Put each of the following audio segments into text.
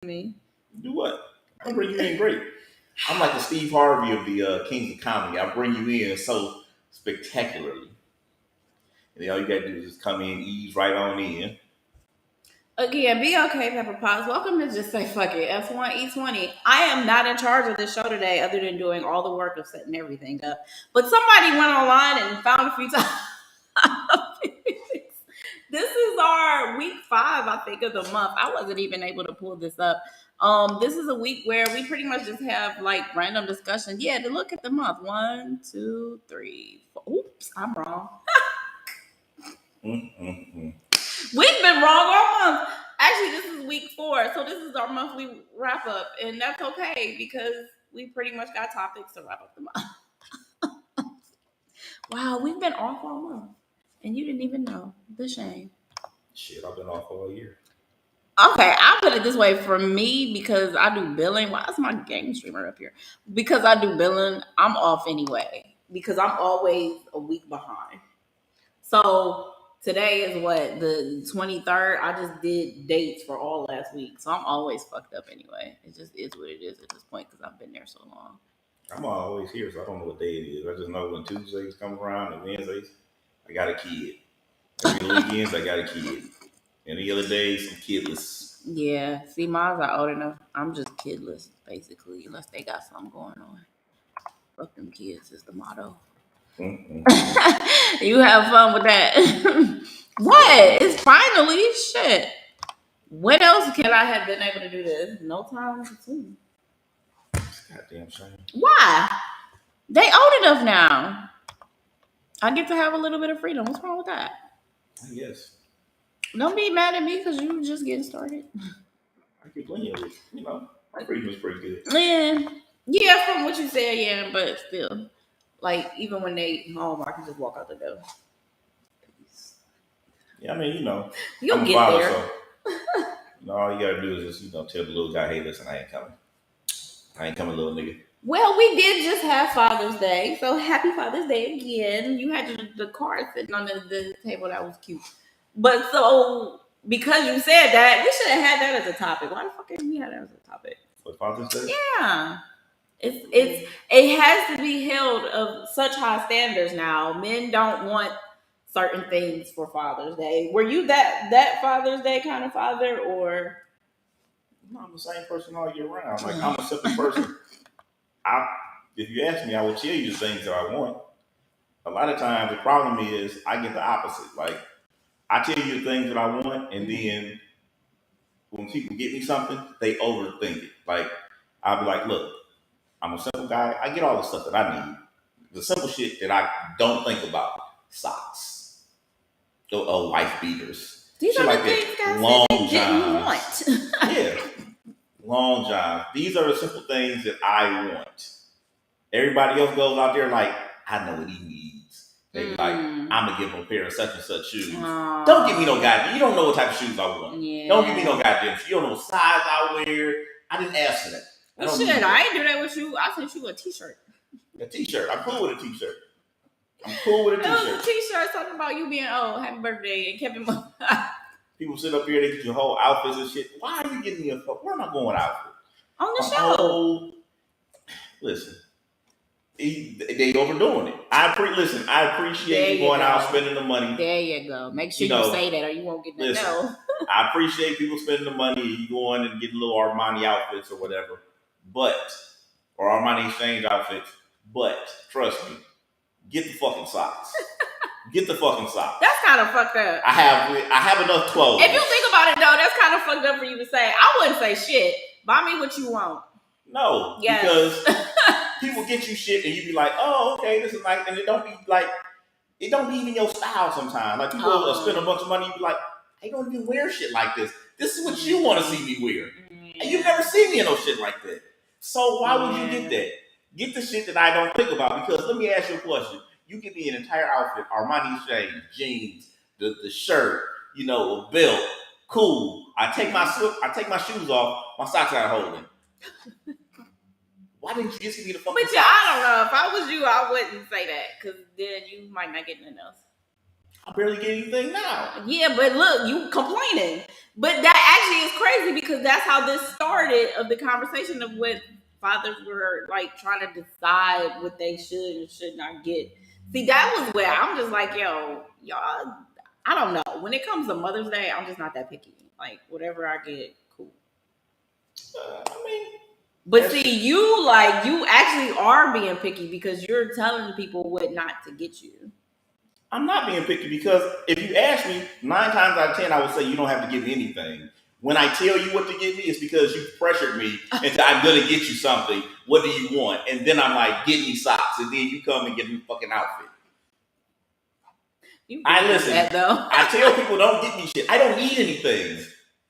Me. Do what? I bring you in great. I'm like the Steve Harvey of the Kings of Comedy. I bring you in so spectacularly. And then all you gotta do is just come in, ease right on in. Again, be okay, Pepper Potts. Welcome to Just Say Fuck It, S1E20. I am not in charge of this show today other than doing all the work of setting everything up. But somebody went online and found a few topics. This is our week 5, I think, of the month. I wasn't even able to pull this up. This is a week where we pretty much just have like random discussion. Yeah, to look at the month. 1, 2, 3, 4. Oops, I'm wrong. We've been wrong all month. Actually, this is week 4, so this is our monthly wrap up, and that's okay because we pretty much got topics to wrap up the month. Wow, we've been off all month, and you didn't even know. The shame. Shit, I've been off all year. Okay, I'll put it this way. For me, because I do billing. Why is my game streamer up here? Because I do billing, I'm off anyway. Because I'm always a week behind. So today is what, the 23rd. I just did dates for all last week, so I'm always fucked up anyway. It just is what it is at this point because I've been there so long. I'm always here, so I don't know what day it is. I just know when Tuesdays come around and Wednesdays, I got a kid. Every weekends, I got a kid. Any other days, I'm kidless. Yeah, see, mines are old enough. I'm just kidless, basically, unless they got something going on. Fuck them kids is the motto. You have fun with that. What? It's finally shit. When else can I have been able to do this? No time soon. Goddamn shame. Why? They old enough now. I get to have a little bit of freedom. What's wrong with that? I guess. Don't be mad at me because you just getting started. I get plenty of it. You know, my freedom is pretty good. Yeah, from what you said, yeah, but still. Like, even when they home, I can just walk out the door. Yeah, I mean, you know, You'll I'm a get father, there. so you know, all you gotta do is just, tell the little guy, hey, listen, I ain't coming. I ain't coming, little nigga. Well, we did just have Father's Day, so happy Father's Day again. You had the card sitting on the table. That was cute. But so, because you said that, we should have had that as a topic. Why the fuck didn't we have that as a topic? For Father's Day? Yeah. It has to be held of such high standards now. Men don't want certain things for Father's Day. Were you that Father's Day kind of father, or? No, I'm the same person all year round. Like, I'm a simple person. If you ask me, I will tell you the things that I want. A lot of times, the problem is I get the opposite. Like, I tell you the things that I want, and then when people get me something, they overthink it. Like, I'll be like, look, I'm a simple guy. I get all the stuff that I need. The simple shit that I don't think about. Socks. Wife beaters. These shit are like the things that. guys Long johns. didn't want. Yeah. Long johns. These are the simple things that I want. Everybody else goes out there like, I know what he needs. They be like, I'm gonna give him a pair of such and such shoes. Don't give me no goddamn. You don't know what type of shoes I want. Yeah. Don't give me no goddamn. You don't know what size I wear. I didn't ask for that. Well, shit, I ain't do that with you. I sent you a t-shirt. A t-shirt. I'm cool with a t-shirt. I'm cool with a t-shirt. It was a t-shirt talking about you being old. Happy birthday, and Kevin. People sit up here, they get your whole outfits and shit. Why are you getting me a fuck? Where am I going outfit? On the show. Listen. They overdoing it. I appreciate you going out spending the money. There you go. Make sure you say that or you won't get the no. I appreciate people spending the money. You going and getting little Armani outfits or whatever, or Armani exchange outfits. But trust me, get the fucking socks. Get the fucking socks. That's kind of fucked up. I have enough clothes. If you think about it though, that's kind of fucked up for you to say. I wouldn't say shit. Buy me what you want. No, because people get you shit and you be like, oh, okay, this is nice, and it don't be even your style sometimes. Like people spend a bunch of money, you be like, I don't even wear shit like this. This is what you want to see me wear, and you never see me in no shit like that. So why would you get that? Get the shit that I don't think about. Because let me ask you a question: you give me an entire outfit, Armani exchange, jeans, the shirt, a belt, cool. I take my shoes off, my socks out holding. Why didn't you just give me the fucking socks? I don't know. If I was you, I wouldn't say that because then you might not get nothing else. I barely get anything now. Yeah, but look, you complaining. But that actually is crazy because that's how this started of the conversation of what fathers were like trying to decide what they should and should not get. See, that was where I'm just like, yo, y'all, I don't know. When it comes to Mother's Day, I'm just not that picky. Like, whatever I get, cool. I mean, but see, you actually are being picky because you're telling people what not to get you. I'm not being picky because if you ask me, 9 times out of 10, I would say you don't have to give me anything. When I tell you what to give me, it's because you pressured me into I'm gonna get you something. What do you want? And then I'm like, get me socks, and then you come and get me a fucking outfit. I listen. I tell people don't get me shit. I don't need anything.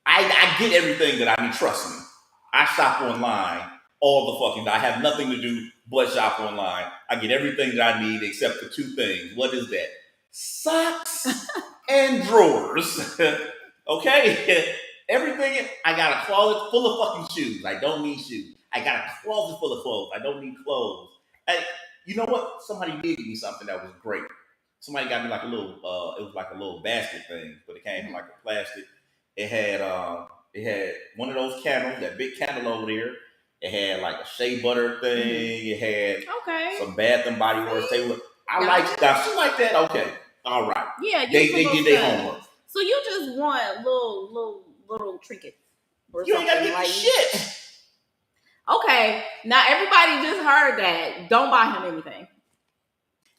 I get everything that I need. Trust me. I shop online all the fucking time. I have nothing to do but shop online. I get everything that I need except for 2 things. What is that? Socks and drawers. Okay? Everything. I got a closet full of fucking shoes. I don't need shoes. I got a closet full of clothes. I don't need clothes. You know what? Somebody did give me something that was great. Somebody got me like a little, it was like a little basket thing, but it came in like a plastic. It had one of those candles, that big candle over there. It had like a shea butter thing. It had some Bath and Body Works table. I like stuff. Shit like that. Okay, all right. Yeah, they did their homework. So you just want little trinkets. Or you ain't gotta get like shit. Okay, now everybody just heard that. Don't buy him anything.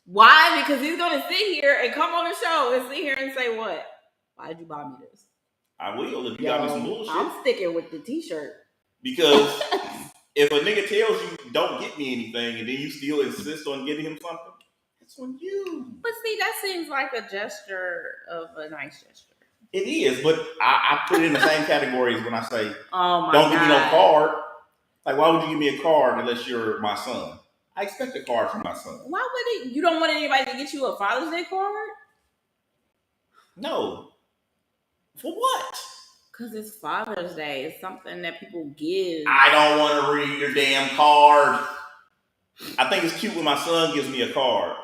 Why? Because he's gonna sit here and come on the show and sit here and say, "What? Why did you buy me this?" I will if you got me some bullshit. I'm sticking with the T-shirt. Because if a nigga tells you don't get me anything and then you still insist on getting him something, that's on you. But see, that seems like a gesture of a nice gesture. It is, but I put it in the same category as when I say, don't give me no card. Like, why would you give me a card unless you're my son? I expect a card from my son. Why would it? You don't want anybody to get you a Father's Day card? No. For what? Because it's Father's Day. It's something that people give. I don't want to read your damn card. I think it's cute when my son gives me a card.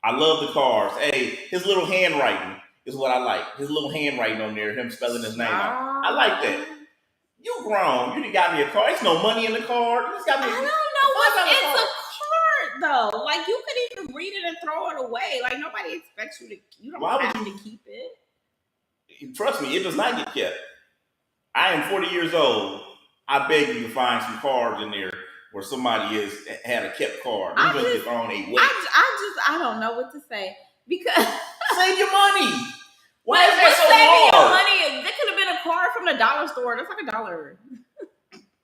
I love the cards. Hey, his little handwriting is what I like. His little handwriting on there, him spelling his name out. I like that. You grown. You done got me a card. There's no money in the card. You just got me I don't know what's in the card, though. Like, you could even read it and throw it away. Like, nobody expects you to. You don't have to keep it. Trust me, it does not get kept. I am 40 years old. I beg you to find some cards in there where somebody had a kept card. You just get thrown away. I don't know what to say because save your money. Why is that so hard? Your money. That could have been a card from the dollar store. That's like $1.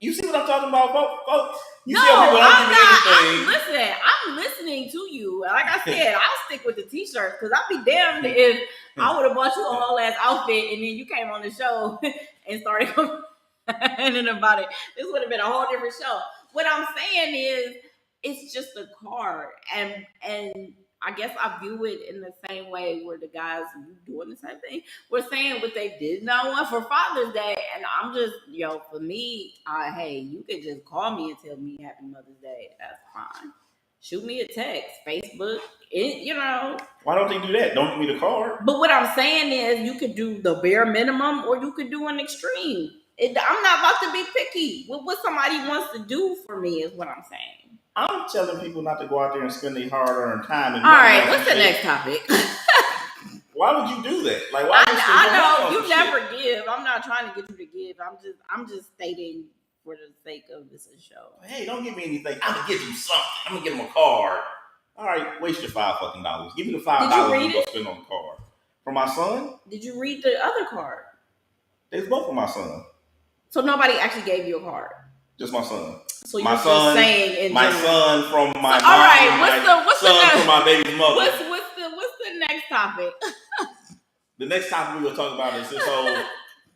You see what I'm talking about, folks? Listen, I'm listening to you. Like I said, I'll stick with the T-shirts because I'd be damned if I would have bought you a whole ass outfit and then you came on the show and started complaining about it. This would have been a whole different show. What I'm saying is, it's just a card, and I guess I view it in the same way where the guys doing the same thing. We're saying what they did not want for Father's Day, and I'm just, for me, hey, you could just call me and tell me Happy Mother's Day. That's fine. Shoot me a text, Facebook, Why don't they do that? Don't give me the card. But what I'm saying is, you could do the bare minimum, or you could do an extreme. I'm not about to be picky. What somebody wants to do for me is what I'm saying. I'm telling people not to go out there and spend their hard-earned time. All right, what's the next topic? Why would you do that? Like, why? I know you never give. I'm not trying to get you to give. I'm just stating for the sake of this show. Hey, don't give me anything. I'm gonna give you something. I'm gonna give him a card. All right, waste your $5 Give me the $5 you go spend on the card. For my son? Did you read the other card? It's both for my son. So nobody actually gave you a card? Just my son. So you're just saying in my general. Son from my mom. All right, what's son the next, from my baby's mother. What's the next topic? The next topic we will talk about is this whole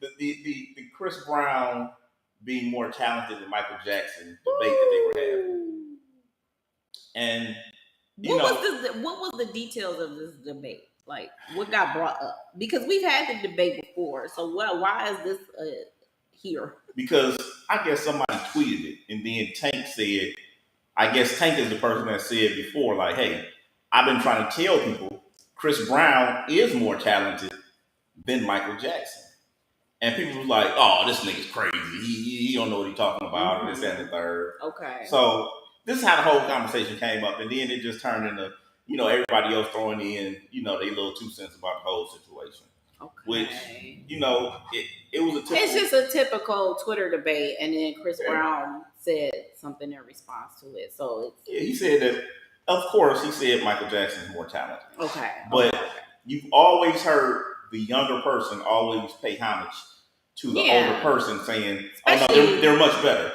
the Chris Brown being more talented than Michael Jackson debate that they were having. And what was the details of this debate? Like, what got brought up? Because we've had the debate before. So why is this here? Because I guess somebody tweeted it, and then Tank said, I guess Tank is the person that said before, like, hey, I've been trying to tell people Chris Brown is more talented than Michael Jackson. And people was like, "Oh, this nigga's crazy. He don't know what he's talking about." And this and the third. Okay. So this is how the whole conversation came up, and then it just turned into everybody else throwing in they little 2 cents about the whole situation. Okay. Which it was a typical. It's just a typical Twitter debate, and then Chris Brown said something in response to it. So he said that. Of course, he said Michael Jackson's more talented. Okay. But you've always heard the younger person always pay homage to the older person, saying, "Oh no, they're much better."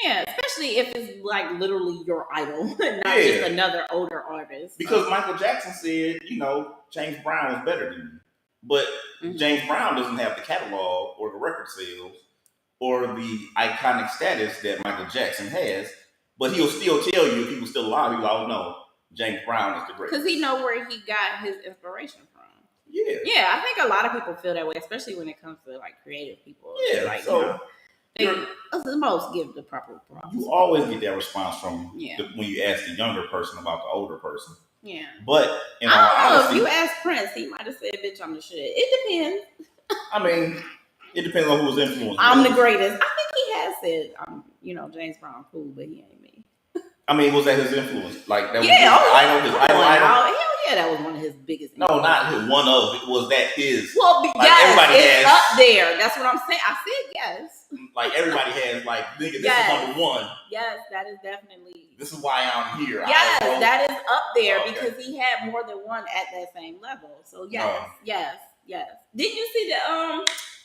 Yeah, especially if it's like literally your idol, not just another older artist. Because Michael Jackson said, James Brown is better than you. But James Brown doesn't have the catalog or the record sales or the iconic status that Michael Jackson has. But he'll still tell you, if he was still alive, he'll like, "Oh no, James Brown is the greatest." Because he know where he got his inspiration from. Yeah. Yeah, I think a lot of people feel that way, especially when it comes to like creative people. Yeah, like, so they the most give the proper props. You always get that response from when you ask the younger person about the older person. Yeah. But I don't know, if you ask Prince, he might have said, "Bitch, I'm the shit." It depends. I mean, it depends on who's influenced. I'm the greatest. I think he has said, James Brown cool, but he ain't me. I mean, was that his influence? Like that was his idol. Hell yeah, that was one of his biggest. No, not his, one of it. Was that his? Well, everybody it's up there. That's what I'm saying. I said yes. Like everybody has, like, nigga, this is number one. Yes, that is definitely. This is why I'm here. Yes, that is up there because he had more than one at that same level. So yes. Didn't you see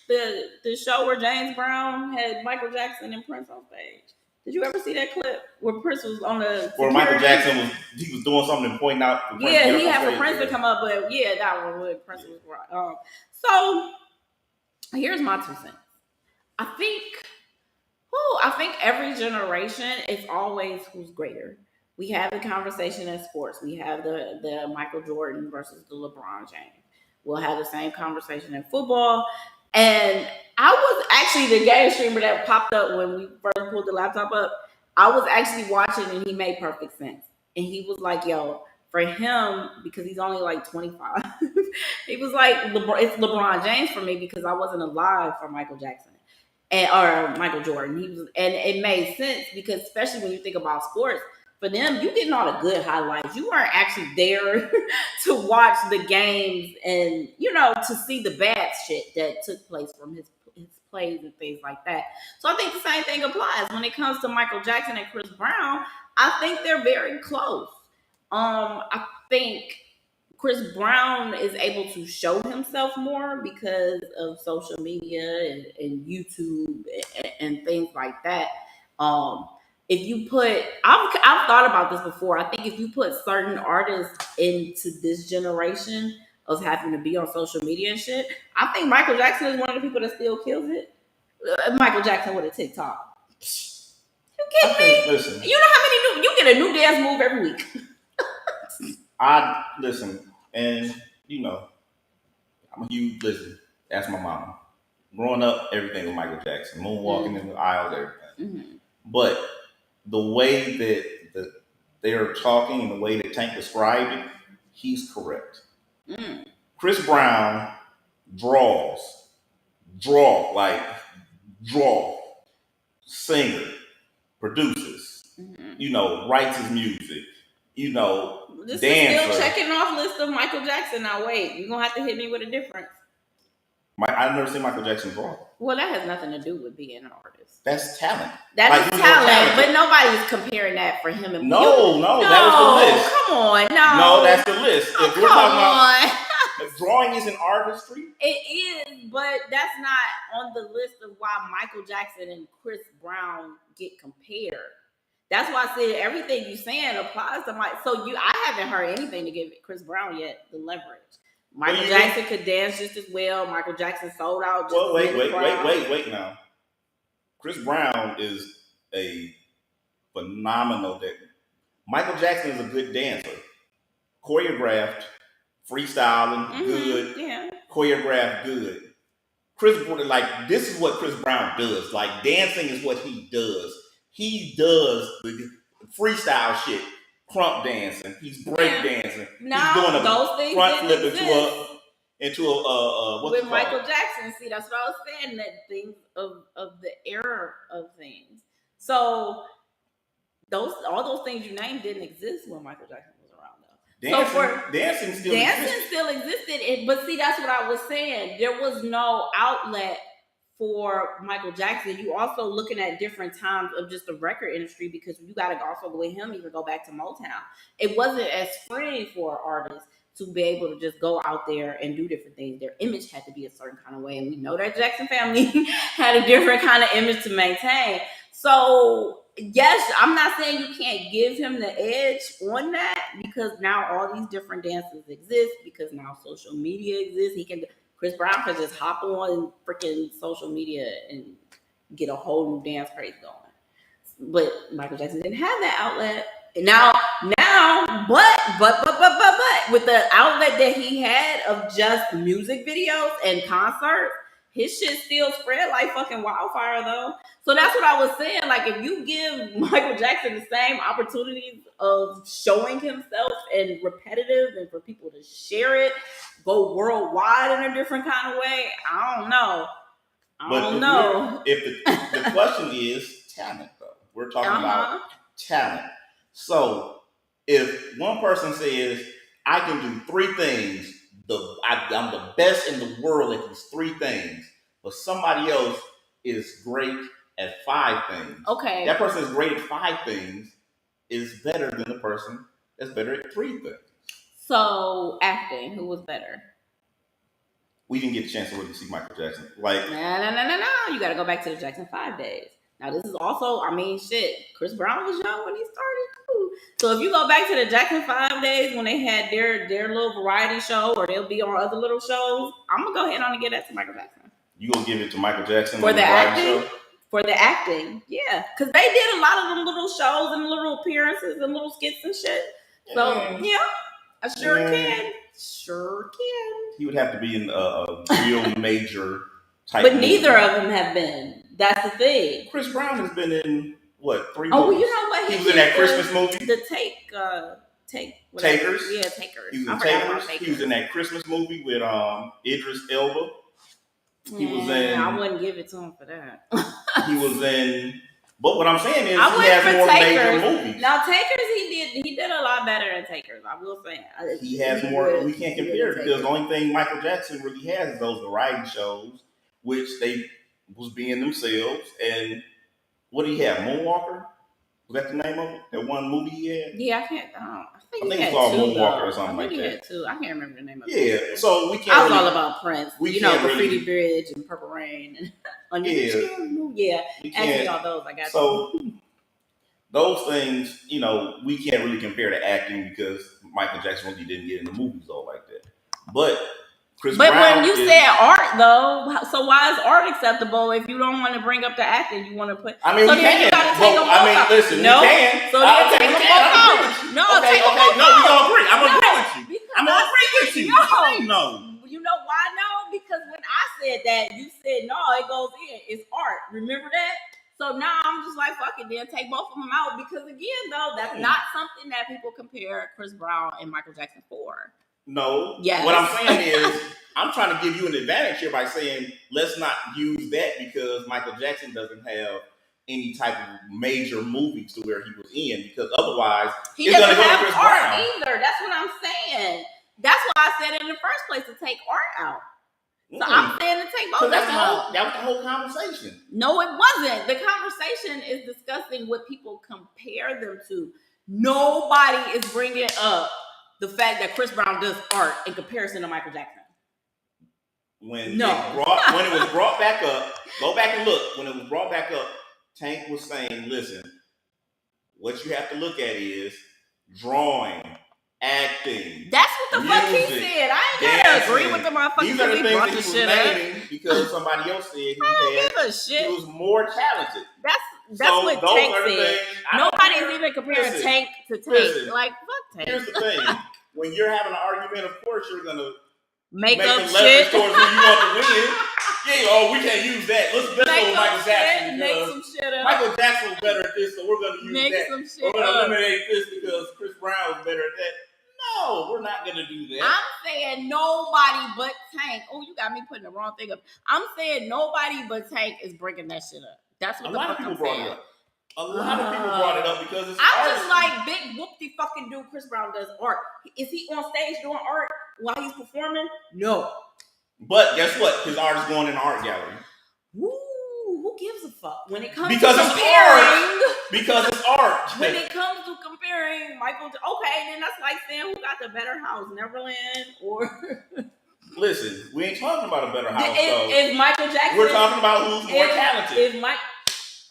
the show where James Brown had Michael Jackson and Prince on stage? Did you ever see that clip where Prince was on the where Michael Jackson was doing something and pointing out for Prince he had for Prince to come up, but that one with Prince was right. So here's my 2 cents. I think every generation is always who's greater. We have the conversation in sports. We have the Michael Jordan versus the LeBron James. We'll have the same conversation in football. And I was actually the game streamer that popped up when we first pulled the laptop up. I was actually watching and he made perfect sense. And he was like, yo, for him, because he's only like 25, he was like, it's LeBron James for me because I wasn't alive for Michael Jackson or Michael Jordan. And it made sense because especially when you think about sports, for them, you getting all the good highlights. You weren't actually there to watch the games and, to see the bad shit that took place from his plays and things like that. So I think the same thing applies when it comes to Michael Jackson and Chris Brown. I think they're very close. I think Chris Brown is able to show himself more because of social media and YouTube and things like that. If you put, I've thought about this before. I think if you put certain artists into this generation of having to be on social media and shit, I think Michael Jackson is one of the people that still kills it. Michael Jackson with a TikTok. You kidding me? Listen, you know how many you get a new dance move every week. I listen, and I'm a huge listen. That's my mama. Growing up, everything was Michael Jackson, moonwalking in the aisles, everything. Mm-hmm. But the way that they're talking and the way that Tank described it, he's correct. Chris Brown draw, singer, produces, writes his music, this dancer. is still checking off list of Michael Jackson. Now wait, you're gonna have to hit me with a difference. I've never seen Michael Jackson draw. Well, that has nothing to do with being an artist. That's talent. That is talent, but nobody's comparing that for him. And no, that was the list. Come on, no, that's the list. Oh, if we're talking about drawing is an artistry. It is, but that's not on the list of why Michael Jackson and Chris Brown get compared. That's why I said everything you're saying applies to Mike. So I haven't heard anything to give Chris Brown yet the leverage. Michael Jackson could dance just as well. Michael Jackson sold out. Well, wait now. Chris Brown is a phenomenal dancer. Michael Jackson is a good dancer. Choreographed, freestyling, good. Yeah. Choreographed, good. This is what Chris Brown does. Like, dancing is what he does. He does the freestyle shit. Crump dancing, he's break dancing. No, he's doing those things front flip into into a what's with it Michael called? Jackson. See, that's what I was saying. That things of the era of things. So all those things you named didn't exist when Michael Jackson was around, though. Dancing still existed, but see, that's what I was saying. There was no outlet for Michael Jackson. You also looking at different times of just the record industry, because you got to also go with him, even go back to Motown. It wasn't as free for artists to be able to just go out there and do different things. Their image had to be a certain kind of way, and we know that Jackson family had a different kind of image to maintain. So yes, I'm not saying you can't give him the edge on that, because now all these different dances exist, because now social media exists. Chris Brown could just hop on freaking social media and get a whole new dance craze going. But Michael Jackson didn't have that outlet. And now, but with the outlet that he had of just music videos and concerts, his shit still spread like fucking wildfire, though. So that's what I was saying. Like, if you give Michael Jackson the same opportunities of showing himself and repetitive, and for people to share it, go worldwide in a different kind of way, I don't know. If the question is talent, though, we're talking about talent. So if one person says, I can do 3 things, I'm the best in the world at these 3 things, but somebody else is great at 5 things. Okay. That person is great at 5 things is better than the person that's better at 3 things. So acting, who was better? We didn't get a chance to really see Michael Jackson. Like, no. You got to go back to the Jackson 5 days. Now, this is also, Chris Brown was young when he started. So if you go back to the Jackson 5 days when they had their little variety show, or they'll be on other little shows, I'm going to go ahead on and give that to Michael Jackson. You going to give it to Michael Jackson for the acting? Show? For the acting, yeah. Because they did a lot of them little shows and little appearances and little skits and shit. So, yeah, I sure can. Sure can. He would have to be in a real major type. But neither of them have been. That's the thing. Chris Brown has been in what, 3 movies? Oh, well, you know what? He was in that Christmas movie. The Takers. Yeah, Takers. He was in Takers. He was in that Christmas movie with Idris Elba. He was in. I wouldn't give it to him for that. He was in. But what I'm saying is, he has more major movies. Now, Takers, he did a lot better than Takers. I will say. He has more. We can't compare it, because the only thing Michael Jackson really has is those variety shows, which they was being themselves. And what did he have? Moonwalker? Was that the name of it? That one movie he had? Yeah, I can't. I think it's called Moonwalker or something like that. He had 2. I can't remember the name of it. Yeah, so we can't. I was all about Prince. Graffiti Bridge and Purple Rain and Under the Skin. Yeah, actually, all those I got. So those things, we can't really compare to acting, because Michael Jackson really didn't get in the movies all like that. But Chris Brown, when you said art, though, so why is art acceptable if you don't want to bring up the acting? You want to put. We can. Listen, no. We can. So then take them both out. No, take them both out. No, we gonna agree. I'm gonna agree with you. I'm gonna agree with you. No. You know why? No, because when I said that, you said no. It goes in. It's art. Remember that? So now I'm just like, fuck it, then take both of them out, because again, though, that's not something that people compare Chris Brown and Michael Jackson for. No. Yes. What I'm saying is, I'm trying to give you an advantage here by saying, let's not use that, because Michael Jackson doesn't have any type of major movies to where he was in, because otherwise he doesn't have Chris art Brown either. That's what I'm saying. That's why I said in the first place to take art out. So I'm saying to take both of them out. That was the whole conversation. No, it wasn't. The conversation is discussing what people compare them to. Nobody is bringing up the fact that Chris Brown does art in comparison to Michael Jackson. When it was brought back up, go back and look. When it was brought back up, Tank was saying, listen, what you have to look at is drawing, acting. That's what the fuck he said. I ain't gotta agree with the motherfucker. These are the things that he was naming because somebody else said he was more talented. That's what Tank said. Nobody's even comparing Tank to Tank. Like, fuck Tank. Here's the thing. When you're having an argument, of course you're gonna make up the shit towards who you want to win. Yeah, we can't use that. Let's go with Michael Jackson. Make some shit up. Michael Jackson was better at this, so we're gonna use that. Some shit we're gonna eliminate this because Chris Brown was better at that. No. no, we're not gonna do that. I'm saying nobody but Tank. Oh, you got me putting the wrong thing up. I'm saying nobody but Tank is bringing that shit up. That's what a lot of people brought it up. A lot of people brought it up because it's I'm just like big whoopty fucking dude. Chris Brown does art. Is he on stage doing art while he's performing? No. But guess what? His art is going in the art gallery. Woo, who gives a fuck when it comes because to comparing? Because it's art. When it comes to comparing Michael, okay, then that's like saying who got the better house, Neverland or. Listen, we ain't talking about a better house. Is Michael Jackson? We're talking about who's more talented.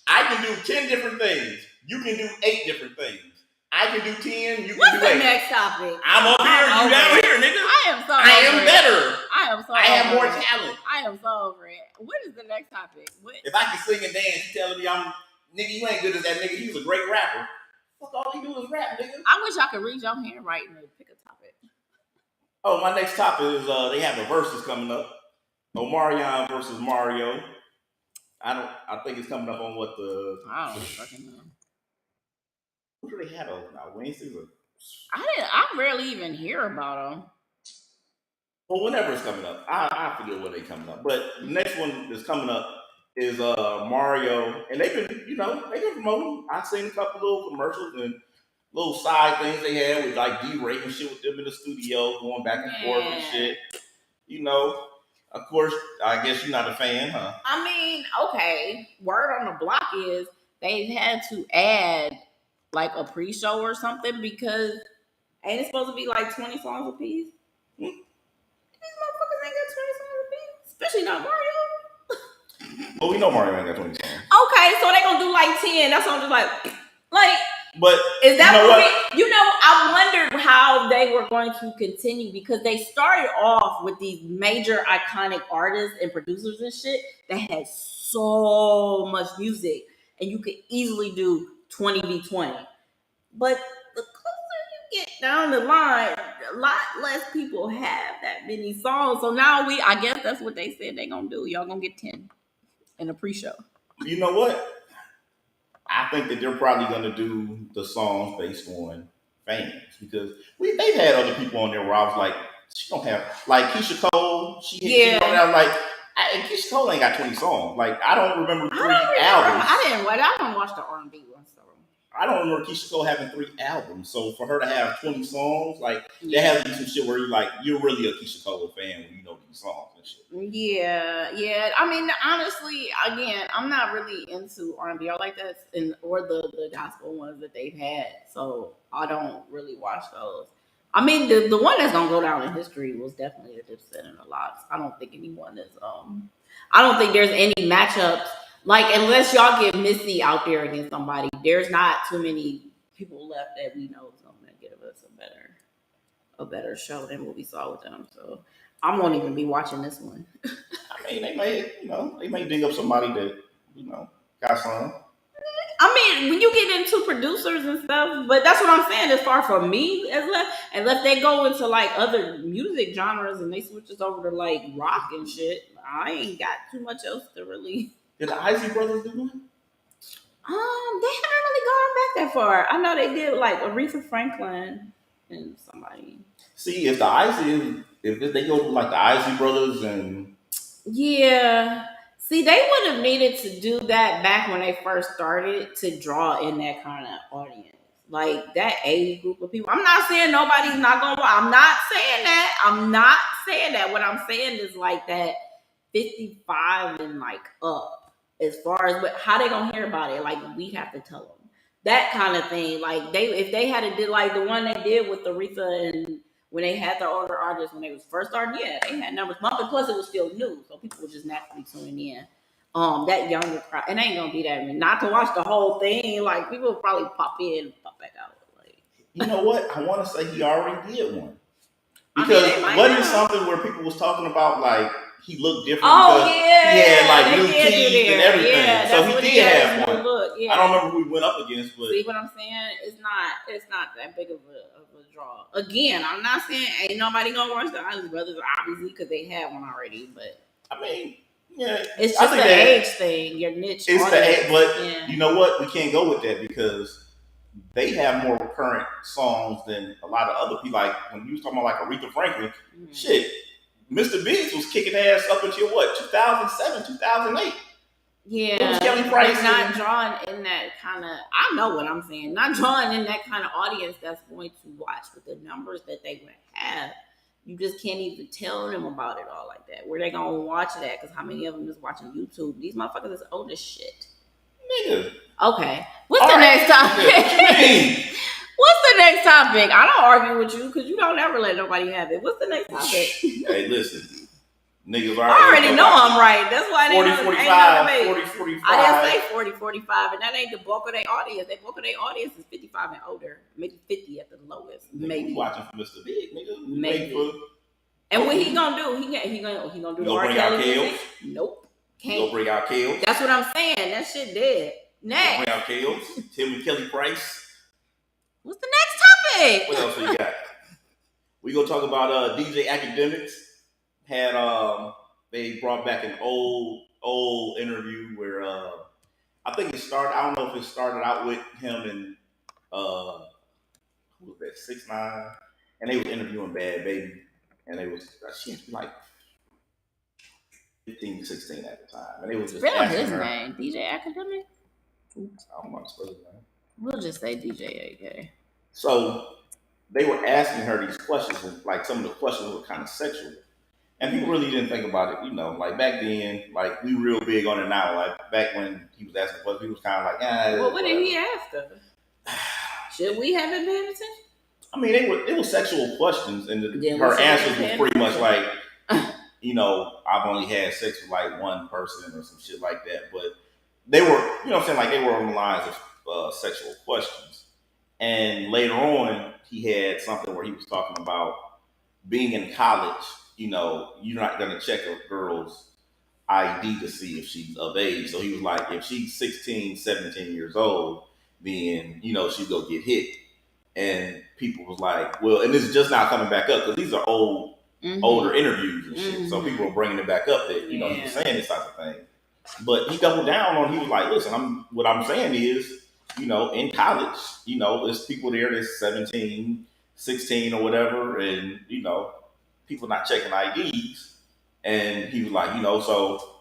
I can do 10 different things. You can do 8 different things. I can do 10. You can do 8. What's the next topic? I'm up here. You down here, nigga. I am better. I have more talent. I am so over it. What is the next topic? What? If I can sing and dance, you telling me nigga, you ain't good as that nigga. He was a great rapper. Fuck, all he do is rap, nigga. I wish I could read your handwriting and pick a topic. Oh, my next topic is they have the verses coming up. Omarion versus Mario. I think it's coming up on what the. I don't fucking know. Who do they have those now? Wednesdays or? I rarely even hear about them. Well, whenever it's coming up, I forget when they coming up. But the next one that's coming up is Mario, and they've been promoting. I've seen a couple little commercials and little side things they had with like D-Ray and shit with them in the studio, going back and forth and shit. You know, of course, I guess you're not a fan, huh? I mean, okay. Word on the block is they had to add like a pre-show or something because ain't it supposed to be like 20 songs a piece? These motherfuckers ain't got 20 songs a piece, especially not Mario. Well, we know Mario ain't got 20 songs. Okay, so they gonna do like 10. That's what I'm just like. But is that what? I wondered how they were going to continue because they started off with these major iconic artists and producers and shit that had so much music, and you could easily do 20v20. But the closer you get down the line, a lot less people have that many songs. So now I guess that's what they said they're gonna do. Y'all gonna get 10 in a pre-show. You know what? I think that they're probably going to do the songs based on fans because they've had other people on there where I was like, she don't have like Keisha Cole. She on there like, and Keisha Cole ain't got 20 songs. Like I don't remember 3 albums. I don't watch the R&B ones. So I don't remember Keisha Cole having 3 albums. So for her to have 20 songs, like there has to be some shit where you're really a Keisha Cole fan when you know these songs and shit. Yeah. I mean, honestly, again, I'm not really into R&B or like that, or the gospel ones that they've had. So I don't really watch those. I mean, the one that's gonna go down in history was definitely the Dipset and the Lox. I don't think anyone is. I don't think there's any matchups. Like, unless y'all get Missy out there against somebody, there's not too many people left that we know is going to give us a better show than what we saw with them. So I won't even be watching this one. I mean, they may dig up somebody that got some. I mean, when you get into producers and stuff, but that's what I'm saying. As far from me, unless they go into like other music genres and they switch us over to like rock and shit, I ain't got too much else to really. Did the Isley Brothers do one? They haven't really gone back that far. I know they did like Aretha Franklin and somebody. See, if they go to like the Isley Brothers and see, they would have needed to do that back when they first started to draw in that kind of audience, like that age group of people. I'm not saying nobody's not gonna. I'm not saying that. What I'm saying is like that 55 and like up. As far as how they gonna hear about it, like we have to tell them that kind of thing. Like if they had to did like the one they did with Aretha and when they had the older artists when they was first starting, they had numbers. But plus it was still new, so people were just naturally tuning in. That younger crowd, it ain't gonna be that many. Not to watch the whole thing. Like people will probably pop in, and pop back out. Like you know what? I want to say he already did one because wasn't it something where people was talking about like. He looked different because he had like new teeth and everything. Yeah, so he did have one. Yeah. I don't remember who he went up against, but see what I'm saying? It's not that big of a draw. Again, I'm not saying ain't nobody gonna watch the Isley Brothers obviously because they had one already. But I mean, it's just the age thing. Your niche. It's the age, but you know what? We can't go with that because they have more current songs than a lot of other people. Like when you was talking about like Aretha Franklin, shit, Mr. Biggs was kicking ass up until what, 2007, 2008. Yeah, it was Kelly Price. Not drawing in that kind of. I know what I'm saying. Not drawing in that kind of audience that's going to watch with the numbers that they would have. You just can't even tell them about it all like that. Where they gonna watch it at? Because how many of them is watching YouTube? These motherfuckers is old as shit. Nigga. Okay. What's the next topic? What's the next topic? I don't argue with you because you don't ever let nobody have it. What's the next topic? Hey, listen. Niggas I already know I'm right. That's why they 40, 45, 40, 45. I didn't say 40, 45, and that ain't the bulk of their audience. The bulk of their audience is 55 and older, maybe 50 at the lowest. Maybe watching for Mr. Big, nigga. Maybe. And what he gonna do? He gonna do R. Kelly music? Nope. Can't. He gonna bring out Kales. That's what I'm saying. That shit dead. Next. Bring out Kales. Him and Kelly Price. What's the next topic? What else we got? We gonna talk about DJ Academics. Had they brought back an old interview where I think it started. I don't know if it started out with him and who was that, 6ix9ine, and they was interviewing Bad Baby, and they was she had to be like 15, 16 at the time, and they was just asking his her, name, DJ Academic. Oops, I don't want to spell his name. We'll just say DJ AK. So they were asking her these questions, and like some of the questions were kind of sexual. And people really didn't think about it, you know, like back then, like we real big on it now. Like back when he was asking questions, he was kind of like, well, what did he ask her? Should we have been paying attention? I mean, it was sexual questions, and her answers was pretty much like, you know, I've only had sex with like one person or some shit like that. But they were, you know what I'm saying, like they were on the lines of sexual questions. And later on, he had something where he was talking about being in college. You know, you're not going to check a girl's ID to see if she's of age. So he was like, if she's 16, 17 years old, then, you know, she'll go get hit. And people was like, well, and this is just now coming back up because these are older interviews and shit. So people were bringing it back up that, you know, he was saying this type of thing. But he doubled down on, he was like, listen, what I'm saying is, you know, in college, you know, there's people there that's 17, 16 or whatever. And, you know, people not checking IDs. And he was like, you know, so,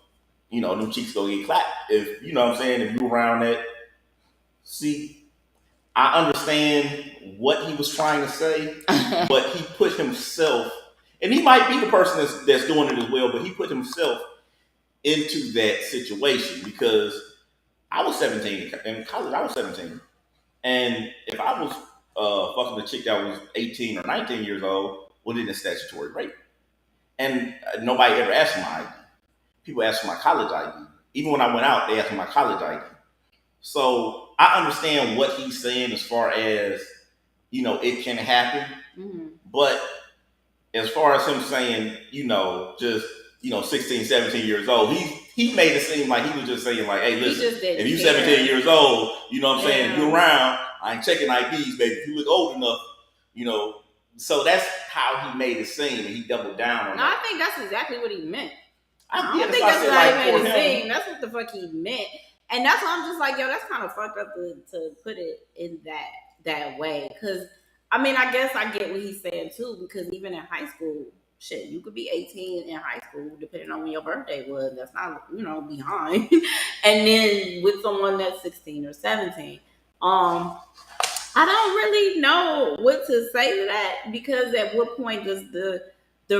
you know, them cheeks go get clapped. If, you know what I'm saying, if you around that, see, I understand what he was trying to say, but he put himself, and he might be the person that's doing it as well, but he put himself into that situation because I was 17 in college. I was 17, and if I was fucking a chick that was 18 or 19 years old, well, then it's statutory rape. And nobody ever asked for my ID. People asked for my college ID. Even when I went out, they asked for my college ID. So I understand what he's saying as far as, you know, it can happen. Mm-hmm. But as far as him saying, you know, just, you know, 16, 17 years old, he made it seem like he was just saying like, hey, listen, if you 17 years old, you know what I'm saying, if you're around, I ain't checking IDs, baby. If you look old enough, you know. So that's how he made it seem, and he doubled down on that. I think that's exactly what he meant. I don't think that's how he made it seem. That's what the fuck he meant. And that's why I'm just like, yo, that's kind of fucked up to put it in that way. Because, I mean, I guess I get what he's saying, too. Because even in high school, shit, you could be 18 in high school, depending on when your birthday was. That's not, you know, behind. And then with someone that's 16 or 17. I don't really know what to say to that, because at what point does the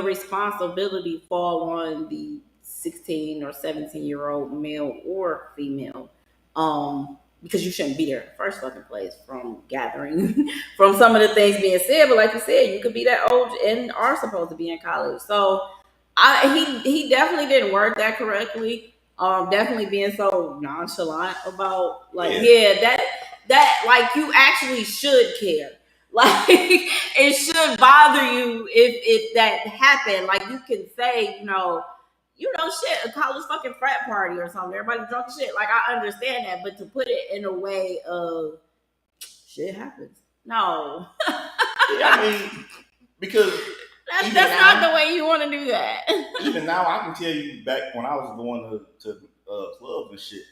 responsibility fall on the 16 or 17-year-old male or female? Because you shouldn't be there in the first fucking place from gathering from some of the things being said. But like you said, you could be that old and are supposed to be in college. So he definitely didn't word that correctly. Definitely being so nonchalant about that like you actually should care. Like it should bother you if that happened. Like you can say, you know, shit, a college fucking frat party or something. Everybody drunk shit. Like I understand that, but to put it in a way of shit happens. No. Yeah, I mean, because that's now, not the way you want to do that. Even now, I can tell you back when I was going to clubs and shit,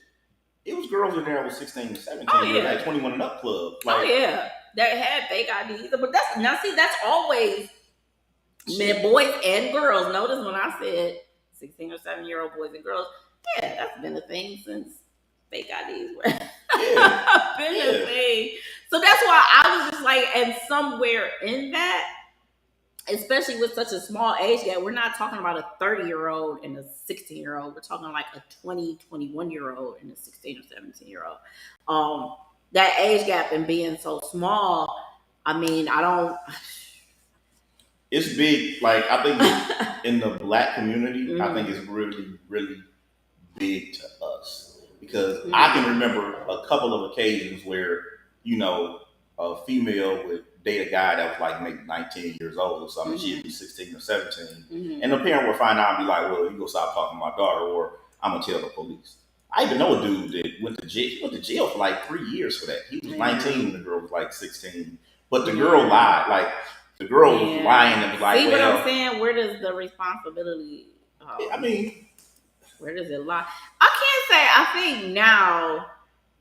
it was girls in there that was 16 and 17. Oh yeah, that 21 and up club. Like, oh yeah, that had fake IDs. But that's always men, boys and girls. Notice when I said 16 or 17-year-old boys and girls, yeah, that's been a thing since fake IDs were been a thing. So that's why I was just like, and somewhere in that, especially with such a small age gap, we're not talking about a 30-year-old and a 16-year-old. We're talking like a 20, 21-year-old and a 16 or 17-year-old. That age gap and being so small, I mean, I don't. It's big. Like, I think in the black community, I think it's really, really big to us. Because I can remember a couple of occasions where, you know, a female would date a guy that was like maybe 19 years old or something. She'd be 16 or 17. And the parent would find out and be like, well, you go stop talking to my daughter, or I'm going to tell the police. I even know a dude that went to jail. He went to jail for like 3 years for that. He was 19 when the girl was like 16. But the girl lied. Like, the girl was lying and was like, see what I'm saying? Where does the responsibility, I mean, where does it lie? I can't say. I think now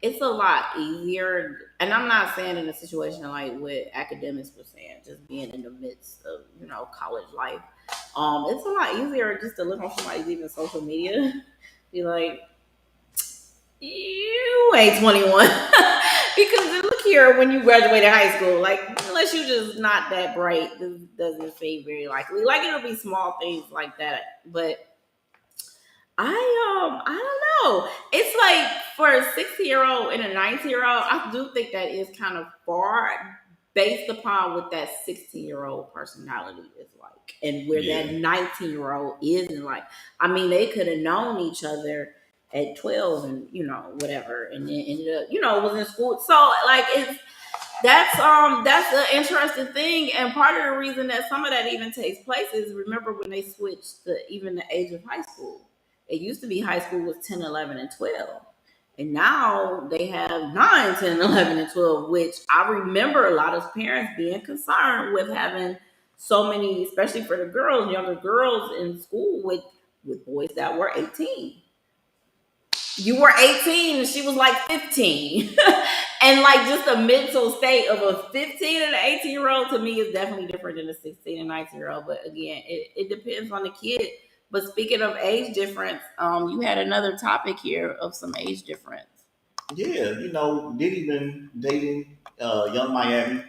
it's a lot easier, and I'm not saying in a situation like what academics were saying, just being in the midst of, you know, college life. It's a lot easier just to look on somebody's even social media, be like, you ain't 21. Because look here, when you graduated high school, like, unless you just not that bright, this doesn't seem very likely. Like, it'll be small things like that, but I don't know. It's like for a 60-year-old and a 19-year-old, I do think that is kind of far based upon what that 16-year-old personality is like and where that 19-year-old isn't like. I mean, they could have known each other at 12 and, you know, whatever, and then ended up, you know, was in school. So like that's an interesting thing, and part of the reason that some of that even takes place is, remember when they switched even the age of high school. It used to be high school was 10, 11, and 12. And now they have 9, 10, 11, and 12, which I remember a lot of parents being concerned with having so many, especially for the girls, younger girls in school with boys that were 18. You were 18 and she was like 15. And like just the mental state of a 15 and an 18-year-old to me is definitely different than a 16 and 19-year-old. But again, it depends on the kid. But speaking of age difference, you had another topic here of some age difference. Yeah, you know, Diddy been dating Young Miami.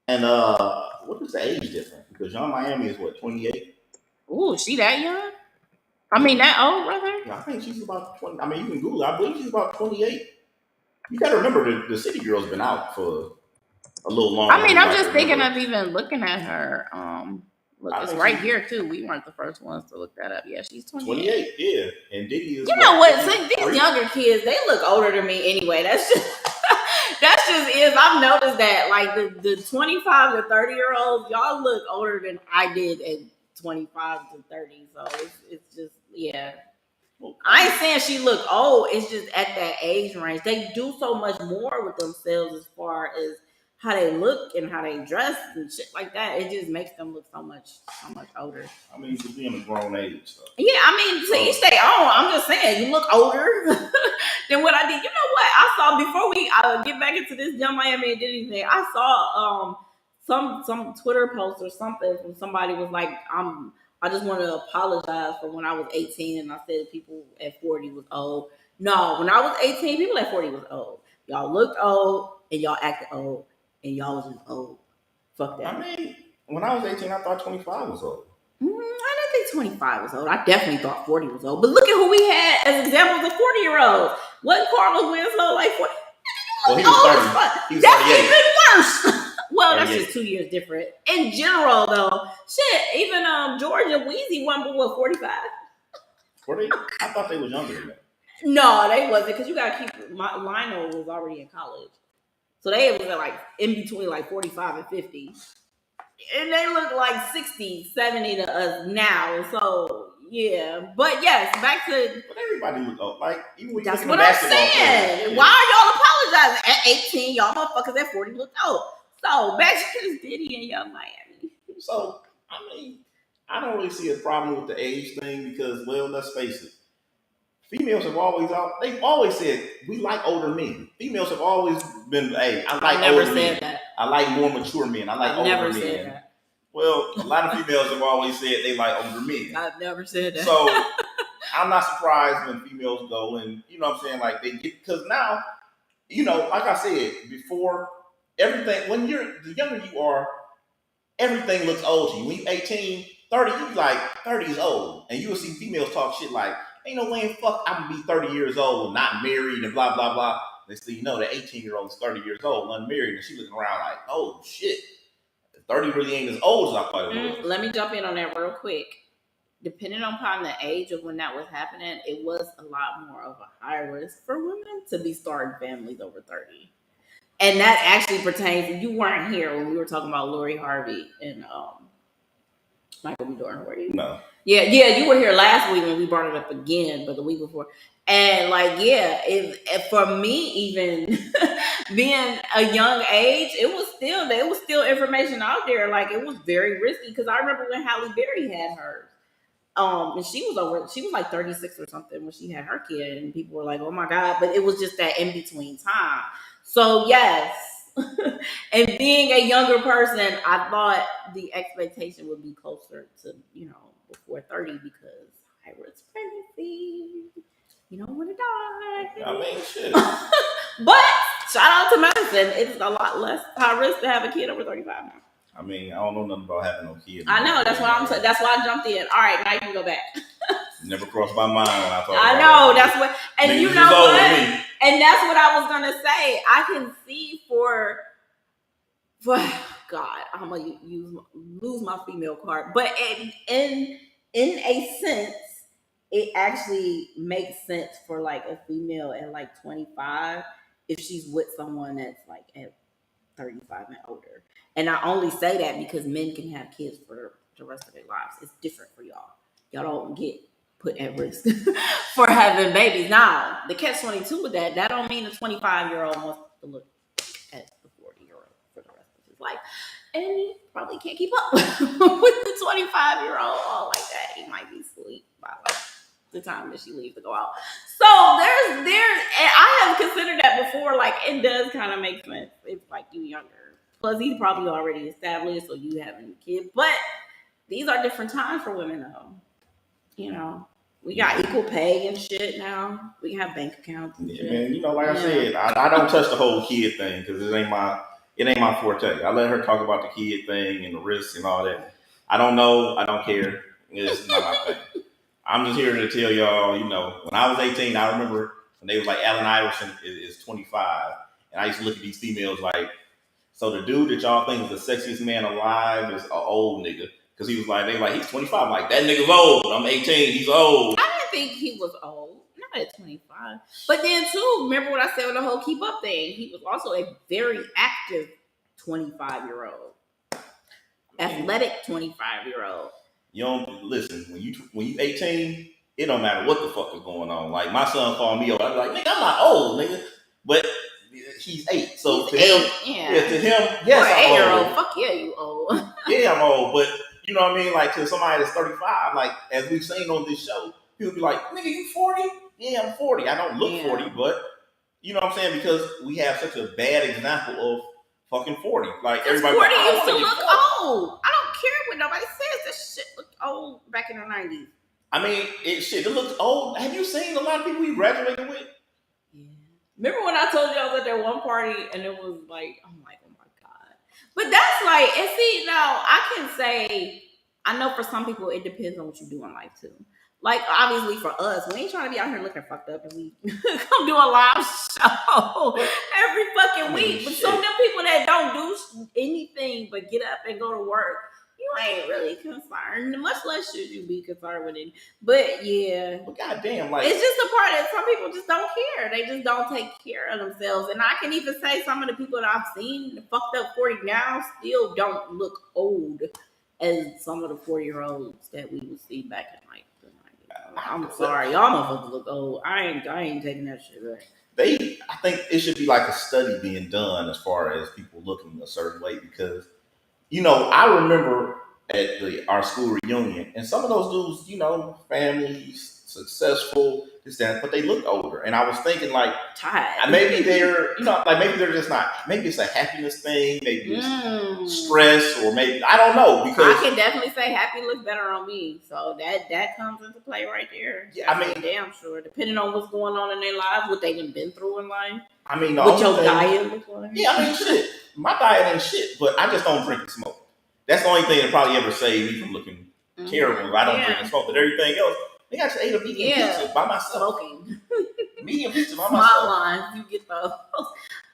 And what is the age difference? Because Young Miami is what, 28? Ooh, she that young? I mean, that old, brother? Yeah, I think she's about 20. I mean, you can Google it. I believe she's about 28. You got to remember the City Girl's been out for a little longer. I mean, I'm just thinking of even looking at her. Look, it's right here too. We weren't the first ones to look that up. Yeah, she's 28. Yeah, and Diddy is. You know what? So these younger kids, they look older than me anyway. That's just is. I've noticed that. Like the 25 to 30-year-olds, y'all look older than I did at 25 to 30. So it's just, yeah. I ain't saying she look old. It's just at that age range. They do so much more with themselves as far as how they look and how they dress and shit like that. It just makes them look so much older. I mean, to be in a grown age. So. Yeah, I mean, to each their own. I'm just saying, you look older than what I did. You know what? I saw before we get back into this Young Miami and did anything. I saw some Twitter post or something from somebody was like, I just want to apologize for when I was 18 and I said people at 40 was old. No, when I was 18, people at 40 was old. Y'all looked old and y'all acted old and y'all was just old. Fuck that. I mean, when I was 18, I thought 25 was old. I didn't think 25 was old. I definitely thought 40 was old. But look at who we had as examples of 40-year-olds. Wasn't Carlos Winslow like 40? Well, he was 30. That's even worse. Well, that's just 2 years different. In general, though, shit, even George and Weezy won, but what, 45? 40? I thought they was younger than that. No, they wasn't, because you got to keep, Lionel was already in college. So they was like in between like 45 and 50. And they look like 60, 70 to us now. So, yeah. But yes, back to... But everybody look old. Like, even when that's what I'm saying. Players, why are y'all apologizing? At 18, y'all motherfuckers at 40 look old. So, back to this Diddy and Young Miami. So, I mean, I don't really see a problem with the age thing because, well, let's face it. Females have they've always said we like older men. Females have always been, hey, I like older men. That. I like more mature men. I like older men. That. Well, a lot of females have always said they like older men. I've never said that. So I'm not surprised when females go and, you know what I'm saying, like they get, because now, you know, like I said before, everything, when the younger you are, everything looks old to you. When you're 18, 30, you like 30 is old. And you will see females talk shit like, ain't no way in fuck I'm gonna be 30 years old and not married and blah, blah, blah. They say, you know, the 18-year-old is 30 years old, unmarried, and she looking around like, oh shit, 30 really ain't as old as I thought it was. Let me jump in on that real quick. Depending upon the age of when that was happening, it was a lot more of a high risk for women to be starting families over 30. And that actually pertains, you weren't here when we were talking about Lori Harvey and Michael B. Jordan, were you? No. Yeah, you were here last week when we brought it up again, but the week before. And like, yeah, if for me, even being a young age, there was still information out there. Like, it was very risky because I remember when Halle Berry had hers. And she was like 36 or something when she had her kid, and people were like, oh my God, but it was just that in between time. So yes. And being a younger person, I thought the expectation would be closer to, you know, before 30 because high risk pregnancy. You don't want to die. I mean, shit. But shout out to medicine. It's a lot less high risk to have a kid over 35 now. I mean, I don't know nothing about having no kids. I know, that's why I jumped in. All right, now you can go back. Never crossed my mind when I thought I know, that's what, and you know what? And that's what I was gonna say. I can see for God, I'm gonna lose my female card. But in a sense, it actually makes sense for like a female at like 25 if she's with someone that's like at 35 and older. And I only say that because men can have kids for the rest of their lives. It's different for y'all. Y'all don't get put at risk for having babies. Now, the catch-22 with that don't mean the 25-year-old wants to look at the 40-year-old for the rest of his life. And he probably can't keep up with the 25-year-old all like that. He might be asleep by like the time that she leaves to go out. So there's and I have considered that before. Like, it does kind of make sense if like you younger. Plus, he's probably already established, so you having a kid. But these are different times for women, though. You know, we got equal pay and shit now. We can have bank accounts. And shit. Man, you know, like I said, I don't touch the whole kid thing because it ain't my forte. I let her talk about the kid thing and the risks and all that. I don't know. I don't care. It's not my thing. I'm just here to tell y'all, you know, when I was 18, I remember when they was like, Allen Iverson is 25. And I used to look at these females like, so the dude that y'all think is the sexiest man alive is an old nigga. Because he was like, they like, he's 25. I'm like, that nigga's old. I'm 18. He's old. I didn't think he was old. Not at 25. But then, too, remember what I said with the whole keep up thing? He was also a very active 25-year-old. Athletic 25-year-old. You don't listen, when you 18, it don't matter what the fuck is going on. Like, my son called me old. I'm like, nigga, I'm not old, nigga. But he's 8. So to him, yes, I'm 8-year-old. Fuck yeah, you old. Yeah, I'm old. But you know what I mean? Like, to somebody that's 35, like, as we've seen on this show, people be like, nigga, you 40? Yeah, I'm 40. I don't look 40, but you know what I'm saying? Because we have such a bad example of fucking 40. Like, everybody 40 used to look old. I don't care what nobody says. That shit looked old back in the 90s. I mean, it looks old. Have you seen a lot of people we graduated with? Yeah. Remember when I told you I was at that one party and it was like, I'm like, oh my God. But that's like, and see, now I can say, I know for some people it depends on what you do in life too. Like, obviously for us, we ain't trying to be out here looking fucked up and we come do a live show every fucking week. But some of them people that don't do anything but get up and go to work, you ain't really concerned. Much less should you be concerned with it. But yeah. But goddamn, like, it's just a part that some people just don't care. They just don't take care of themselves. And I can even say some of the people that I've seen, the fucked up 40 now, still don't look old as some of the 40-year-olds that we would see back in like the 90s. I'm sorry, y'all motherfuckers look old. I ain't taking that shit back. I think it should be like a study being done as far as people looking a certain way because, you know, I remember at our school reunion, and some of those dudes, you know, families, successful, this, that, but they look older. And I was thinking, like, tired. Maybe they're, like maybe they're just not. Maybe it's a happiness thing. Maybe it's stress, or maybe I don't know. Because I can definitely say happy looks better on me, so that comes into play right there. Yeah, I mean, damn sure. Depending on what's going on in their lives, what they've been through in life. I mean, what your diet looks like. Yeah, I mean, shit. My diet ain't shit, but I just don't drink and smoke. That's the only thing that probably ever saved me from looking terrible. I don't drink and smoke, but everything else. I think I just ate a medium pizza by myself. Smoking. Medium pizza by myself. Smart lines, you get those.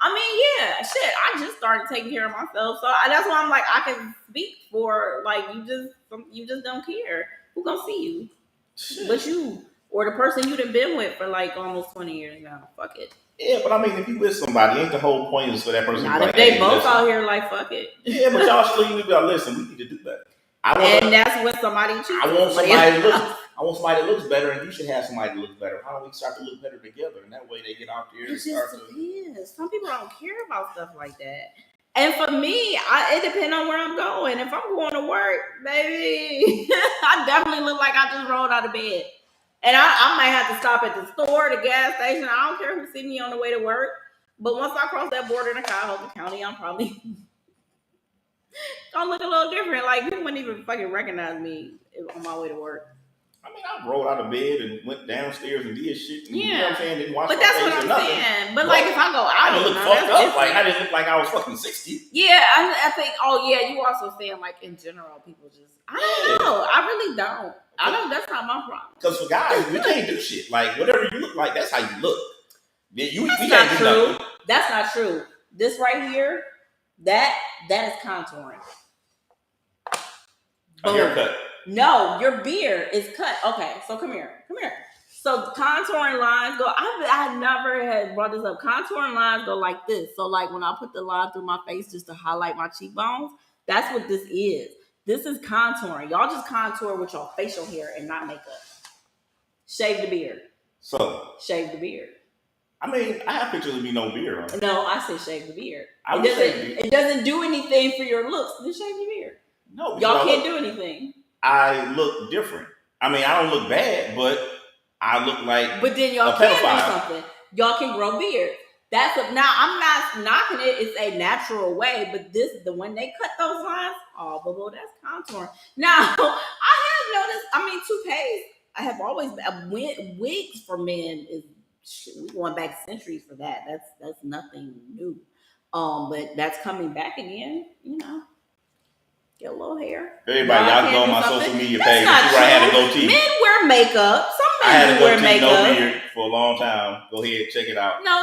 I mean, yeah, shit. I just started taking care of myself, so that's why I'm like, I can speak for like you just don't care who gonna see you, but you or the person you done been with for like almost 20 years now. Fuck it. Yeah, but I mean, if you with somebody, ain't the whole point is for that person. Not if they both out here like fuck it. Yeah, but y'all still need to be like, listen, we need to do better. And that's what somebody chooses. I want somebody that looks better, and you should have somebody that looks better. How do we start to look better together? And that way they get out there and start to. Some people don't care about stuff like that. And for me, it depends on where I'm going. If I'm going to work, baby, I definitely look like I just rolled out of bed. And I might have to stop at the store, the gas station. I don't care who see me on the way to work. But once I cross that border in Cuyahoga County, I'm probably gonna look a little different. Like, people wouldn't even fucking recognize me on my way to work. I mean, I rolled out of bed and went downstairs and did shit. And, yeah. You know what I'm saying? Didn't wash but my that's face what I'm nothing. saying. But like, if I go out, I didn't look fucked up. Like, I didn't look like I was fucking 60. Yeah, I think. Oh yeah, you also saying like in general, people just. I don't know. I really don't. I don't. That's not my problem. Because for guys, we can't do shit. Like, whatever you look like, that's how you look. That's not true. That's not true. This right here, that is contouring. A haircut. No, your beard is cut. Okay, so come here. So contouring lines go. I never had brought this up. Contouring lines go like this. So like when I put the line through my face just to highlight my cheekbones, that's what this is. This is contouring. Y'all just contour with your facial hair and not makeup. Shave the beard. So shave the beard. I mean, I have pictures of me no beard on. No, I said shave the beard. It doesn't do anything for your looks. Just shave the beard. No, y'all can't do anything. I look different. I mean, I don't look bad, but I look like. But then y'all can do something. Y'all can grow beard. Now I'm not knocking it. It's a natural way, but when they cut those lines, oh, that's contouring. Now I have noticed. I mean, toupees. I have always wigs for men is. We going back centuries for that. That's nothing new. But that's coming back again. You know, get a little hair. Everybody, y'all go on my social media page. That's where I had a goatee. Men wear makeup. Some men wear makeup. No beard for a long time. Go ahead, check it out. No,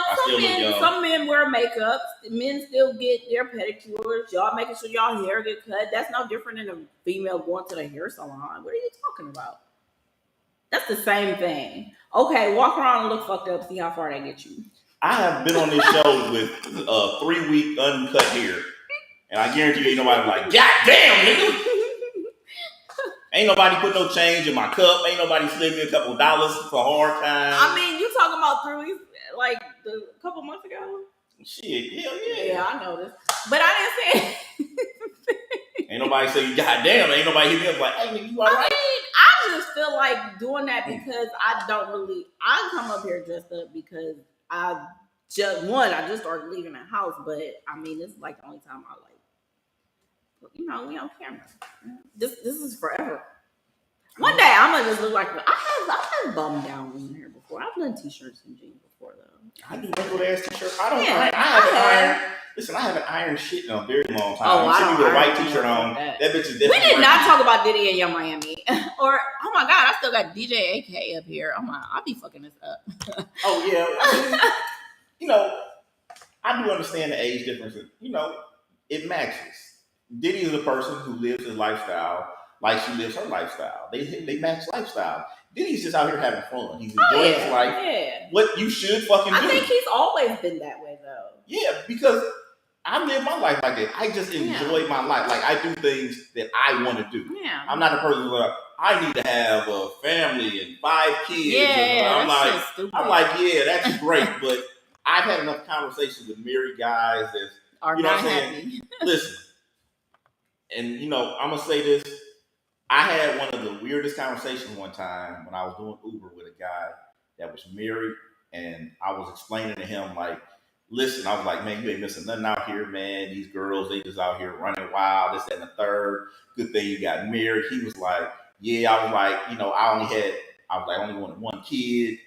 some men wear makeup. Men still get their pedicures. Y'all making sure y'all hair get cut. That's no different than a female going to the hair salon. What are you talking about? That's the same thing. Okay, walk around and look fucked up. See how far that gets you. I have been on this show with 3-week uncut hair, and I guarantee you, ain't nobody like, God damn, nigga. Ain't nobody put no change in my cup. Ain't nobody slid me a couple dollars for hard time. I mean, you talking about 3 weeks, like a couple months ago? Shit, hell yeah. Yeah, I know this, but I didn't say. Ain't nobody say, God damn. Ain't nobody hit me up like, hey, nigga, you all right? I mean, I just feel like doing that because I come up here dressed up because I just started leaving the house, but I mean, this is like the only time I like, we on camera. This is forever. One day I'm gonna just look like I have bum down in here before. I've done t-shirts and jeans before though. I do wrinkled ass t-shirts. I haven't ironed shit in a very long time. You see me with a white t-shirt on. That bitch is different. We did not talk about Diddy and Young Miami. Or, oh my God, I still got DJ AK up here. I'll be fucking this up. Oh yeah. I mean, I do understand the age difference. It matches. Diddy is a person who lives his lifestyle like she lives her lifestyle. They match lifestyle. Diddy's just out here having fun. He's enjoying his life. Yeah. What you should fucking do. I think he's always been that way though. Yeah, because I live my life like that. I just enjoy my life. Like I do things that I want to do. Yeah. I'm not a person who's like, I need to have a family and 5 kids. Yeah. I'm like, yeah, that's great, but I've had enough conversations with married guys that are you know not what I'm saying? Happy. Listen, and I'm gonna say this. I had one of the weirdest conversations one time when I was doing Uber with a guy that was married, and I was explaining to him like, listen, I was like, man, you ain't missing nothing out here, man. These girls, they just out here running wild, this, that, and the third. Good thing you got married. He was like, yeah. I was like, I only wanted one kid.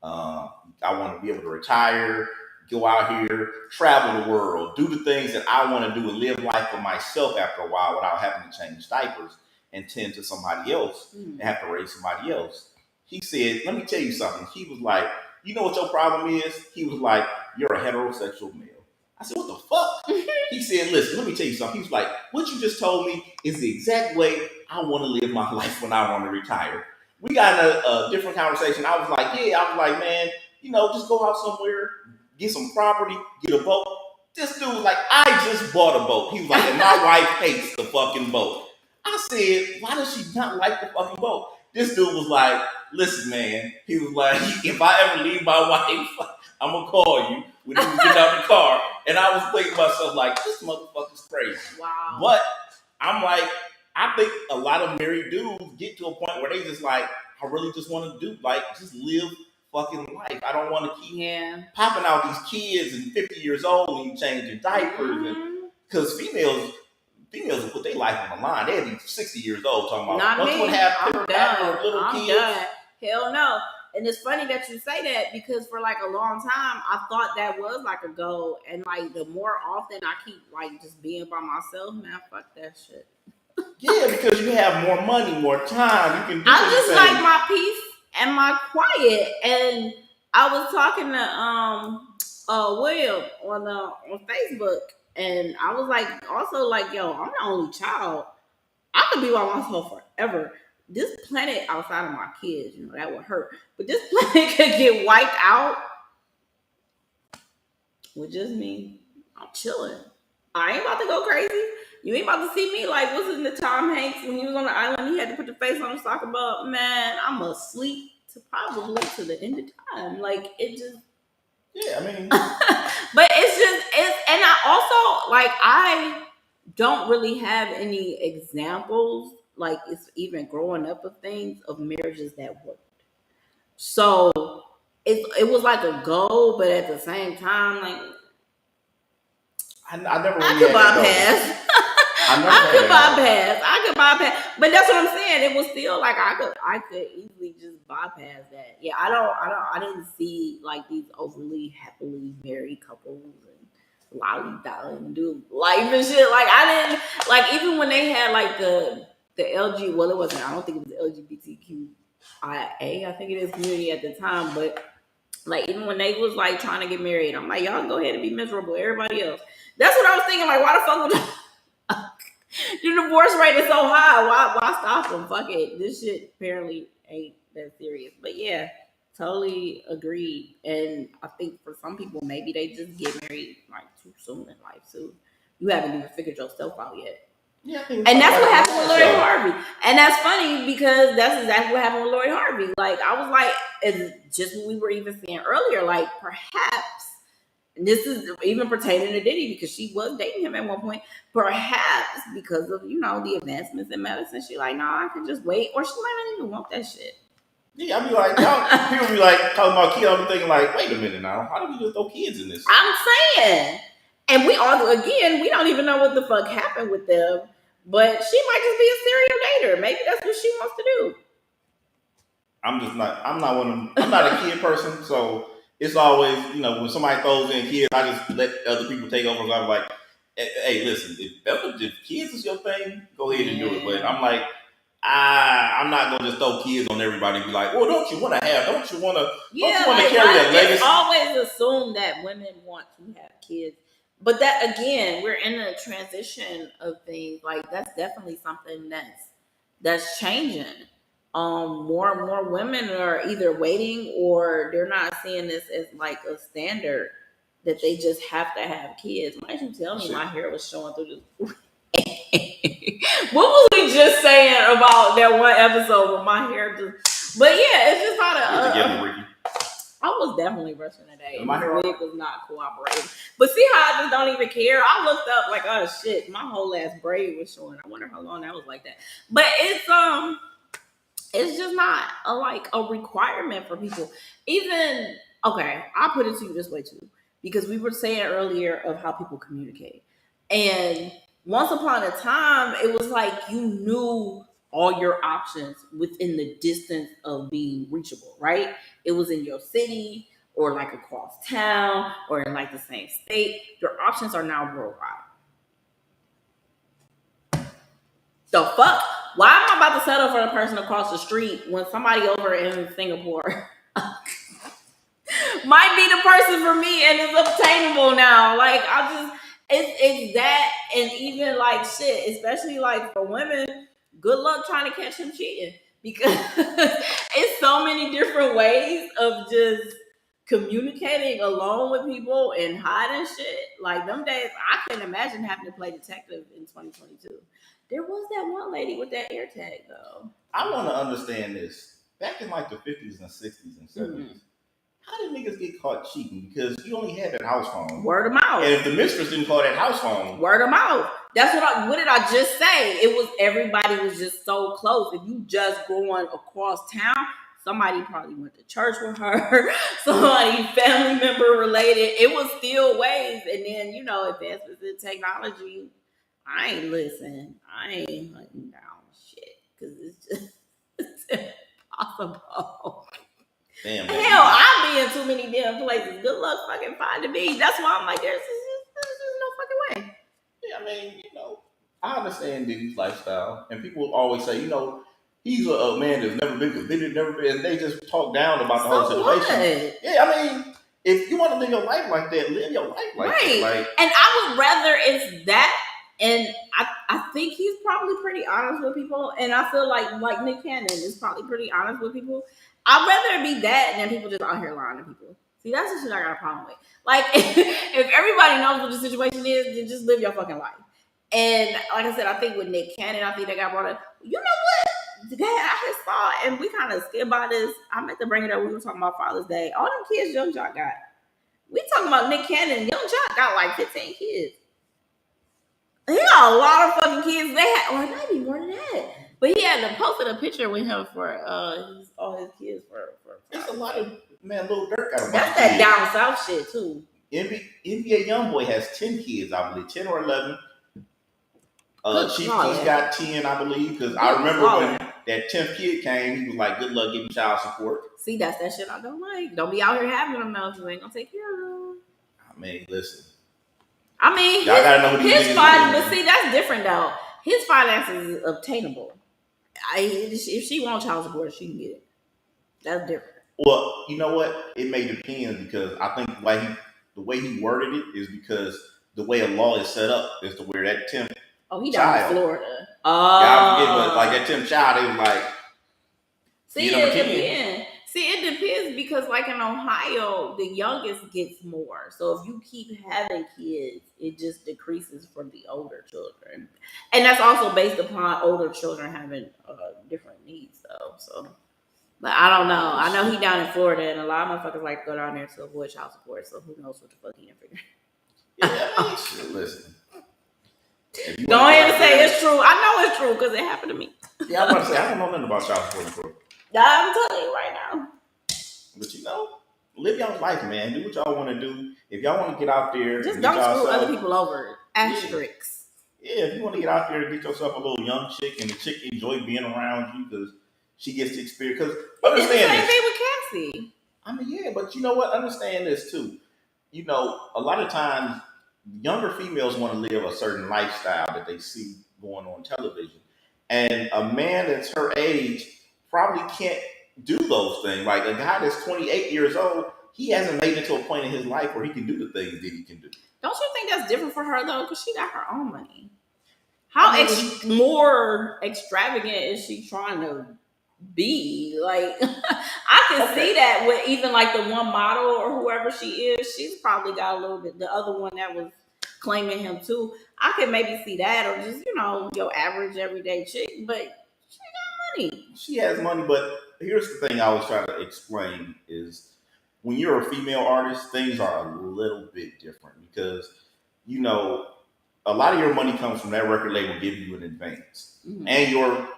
I want to be able to retire, go out here, travel the world, do the things that I want to do, and live life for myself after a while without having to change diapers and tend to somebody else and have to raise somebody else. He said, let me tell you something. He was like, you know what your problem is? He was like, you're a heterosexual male. I said, what the fuck? He said, listen, let me tell you something. He was like, what you just told me is the exact way I want to live my life when I want to retire. We got a different conversation. I was like, man, just go out somewhere, get some property, get a boat. This dude was like, I just bought a boat. He was like, and my wife hates the fucking boat. I said, why does she not like the fucking boat? This dude was like, listen, man. He was like, if I ever leave my wife, I'm going to call you when you get out the car. And I was thinking to myself, like, this motherfucker's crazy. Wow. But I'm like, I think a lot of married dudes get to a point where they just like, I really just want to do, like, just live fucking life. I don't want to keep popping out these kids and 50 years old and you changing diapers. Because females will put their life on the line. They'll be 60 years old talking about, not don't me. you want to have I'm done. little I'm kids? Done. Hell no. And it's funny that you say that because for like a long time, I thought that was like a goal. And like the more often I keep like just being by myself, man, fuck that shit. Yeah, because you have more money, more time. You can do I just like my peace and my quiet. And I was talking to William on Facebook, and I was like, also like, yo, I'm the only child. I could be by myself forever. This planet outside of my kids, that would hurt. But this planet could get wiped out with just me. I'm chilling. I ain't about to go crazy. You ain't about to see me like what's in the Tom Hanks when he was on the island. He had to put the face on and talk about, man, I'm asleep to the end of time. Like it just. Yeah, I mean. But and I also like I don't really have any examples like it's even growing up of things of marriages that worked. So it was like a goal, but at the same time, like I never really I could bypass. I could bypass. But that's what I'm saying. It was still like I could easily just bypass that. Yeah, I didn't see like these overly happily married couples and lolly-dolly and do life and shit. Like I didn't like even when they had like the LG, well it wasn't, I don't think it was the LGBTQIA, I think it is community at the time, but like even when they was like trying to get married, I'm like, y'all go ahead and be miserable. Everybody else. That's what I was thinking. Like, why the fuck would the divorce rate is so high? Why stop them? Fuck it. This shit apparently ain't that serious. But yeah, totally agreed. And I think for some people, maybe they just get married like too soon in life. So you haven't even figured yourself out yet. Yeah, and that's what happened with Lori Harvey. And that's funny because that's exactly what happened with Lori Harvey. Like, I was like, it's just what we were even saying earlier, like, perhaps, and this is even pertaining to Diddy because she was dating him at one point, perhaps because of, the advancements in medicine, she like, I can just wait. Or she might not even want that shit. Yeah, I be like, people be like, talking about kids, I be thinking like, wait a minute now, how do we just throw kids in this? I'm saying. And we don't even know what the fuck happened with them. But she might just be a serial dater. Maybe that's what she wants to do. I'm not a kid person, so it's always, when somebody throws in kids, I just let other people take over. I'm like, hey, listen, if kids is your thing, go ahead and do it. But I'm like, I'm not gonna just throw kids on everybody and be like, well, don't you want to carry a legacy? It's always assumed that women want to have kids. But that, again, we're in a transition of things. Like, that's definitely something that's changing. More and more women are either waiting or they're not seeing this as like a standard that they just have to have kids. Why didn't you tell me my hair was showing through this? What was we just saying about that one episode with my hair just? But yeah, it's just not Get together, Ricky. I was definitely brushing today. Am I My wrong? wig was not cooperating. But see how I just don't even care? I looked up like, oh shit, my whole ass braid was showing. I wonder how long that was like that. But it's just not a requirement for people. Even okay, I'll put it to you this way too. Because we were saying earlier of how people communicate. And once upon a time, it was like you knew all your options within the distance of being reachable, right? It was in your city or like across town or in like the same state. Your options are now worldwide. The fuck? Why am I about to settle for the person across the street when somebody over in Singapore might be the person for me and it's obtainable now? Like it's that, and even like shit, especially like for women, good luck trying to catch him cheating because it's so many different ways of just communicating alone with people and hiding shit. Like them days, I couldn't imagine having to play detective in 2022. There was that one lady with that air tag though. I want to understand this. Back in like the 50s and 60s and 70s, how did niggas get caught cheating? Because you only had that house phone. Word of mouth. And if the mistress didn't call that house phone. Word of mouth. That's what did I just say? It was everybody was just so close. If you just going across town, somebody probably went to church with her, somebody family member related. It was still ways. And then, advancements in technology. I ain't hunting down shit. Because it's impossible. Damn, man. Hell, I be in too many damn places. Good luck fucking finding me. That's why I'm like, there's no fucking way. Yeah, I mean, I understand Diddy's lifestyle, and people always say, he's a man that's never been convicted, never been, and they just talk down about the whole situation. What? Yeah, I mean, if you want to live your life like that, live your life like that. Like, and I would rather it's that, and I think he's probably pretty honest with people, and I feel like Nick Cannon is probably pretty honest with people. I'd rather it be that than people just out here lying to people. See, that's the shit I got a problem with. Like, if everybody knows what the situation is, then just live your fucking life. And like I said, I think with Nick Cannon, I think they got brought up. You know what? I just saw, and we kind of skip by this. I meant to bring it up. We were talking about Father's Day. All them kids Young Jock got. We talking about Nick Cannon. Young Jock got like 15 kids. He got a lot of fucking kids. Or maybe more than that. But he had to posted a picture with him for all his kids for. It's a lot of Lil Durk got a bunch That's of that kids. down south shit too. NBA YoungBoy has 10 kids, I believe, 10 or 11. Chief Keef got 10, I believe, because I remember when that 10th kid came, he was like, "Good luck getting child support." See, that's that shit I don't like. Don't be out here having them now if you ain't gonna take care of them. I mean, listen. I mean, y'all gotta know his finances, but see, that's different though. His finances is obtainable. If she wants child support, she can get it. That's different. Well, you know what? It may depend because I think the way he worded it is because the way a law is set up is to where that 10th he down in Florida. Oh. Yeah, I forget, but like that 10th child, it was like. See, it depends. See, it depends because like in Ohio, the youngest gets more. So if you keep having kids, it just decreases for the older children. And that's also based upon older children having different needs though. So, but I don't know. I know he down in Florida and a lot of motherfuckers like to go down there to avoid child support. So who knows what the fuck he can figure. Yeah, I mean, shit, listen. Go ahead and say it's true. I know it's true because it happened to me. Yeah, I'm about to say, I don't know nothing about child support. I'm telling you right now. But live y'all life, man. Do what y'all want to do. If y'all want to get out there, just don't screw other people over. Asterisks. Yeah, if you want to get out there and get yourself a little young chick, and the chick enjoy being around you because she gets to experience. Because understand this. Same thing with Cassie. I mean, yeah, but you know what? Understand this too. A lot of times younger females want to live a certain lifestyle that they see going on television, and a man that's her age probably can't do those things. Like a guy that's 28 years old, he hasn't made it to a point in his life where he can do the things that he can do. Don't you think that's different for her though? Because she got her own money. How more extravagant is she trying to be? Like, I can see that with even like the one model or whoever she is. She's probably got a little bit. The other one that was claiming him too. I could maybe see that, or just your average everyday chick. But she got money. She has money, but here's the thing I always try to explain is when you're a female artist, things are a little bit different because you know a lot of your money comes from that record label giving you in advance, and your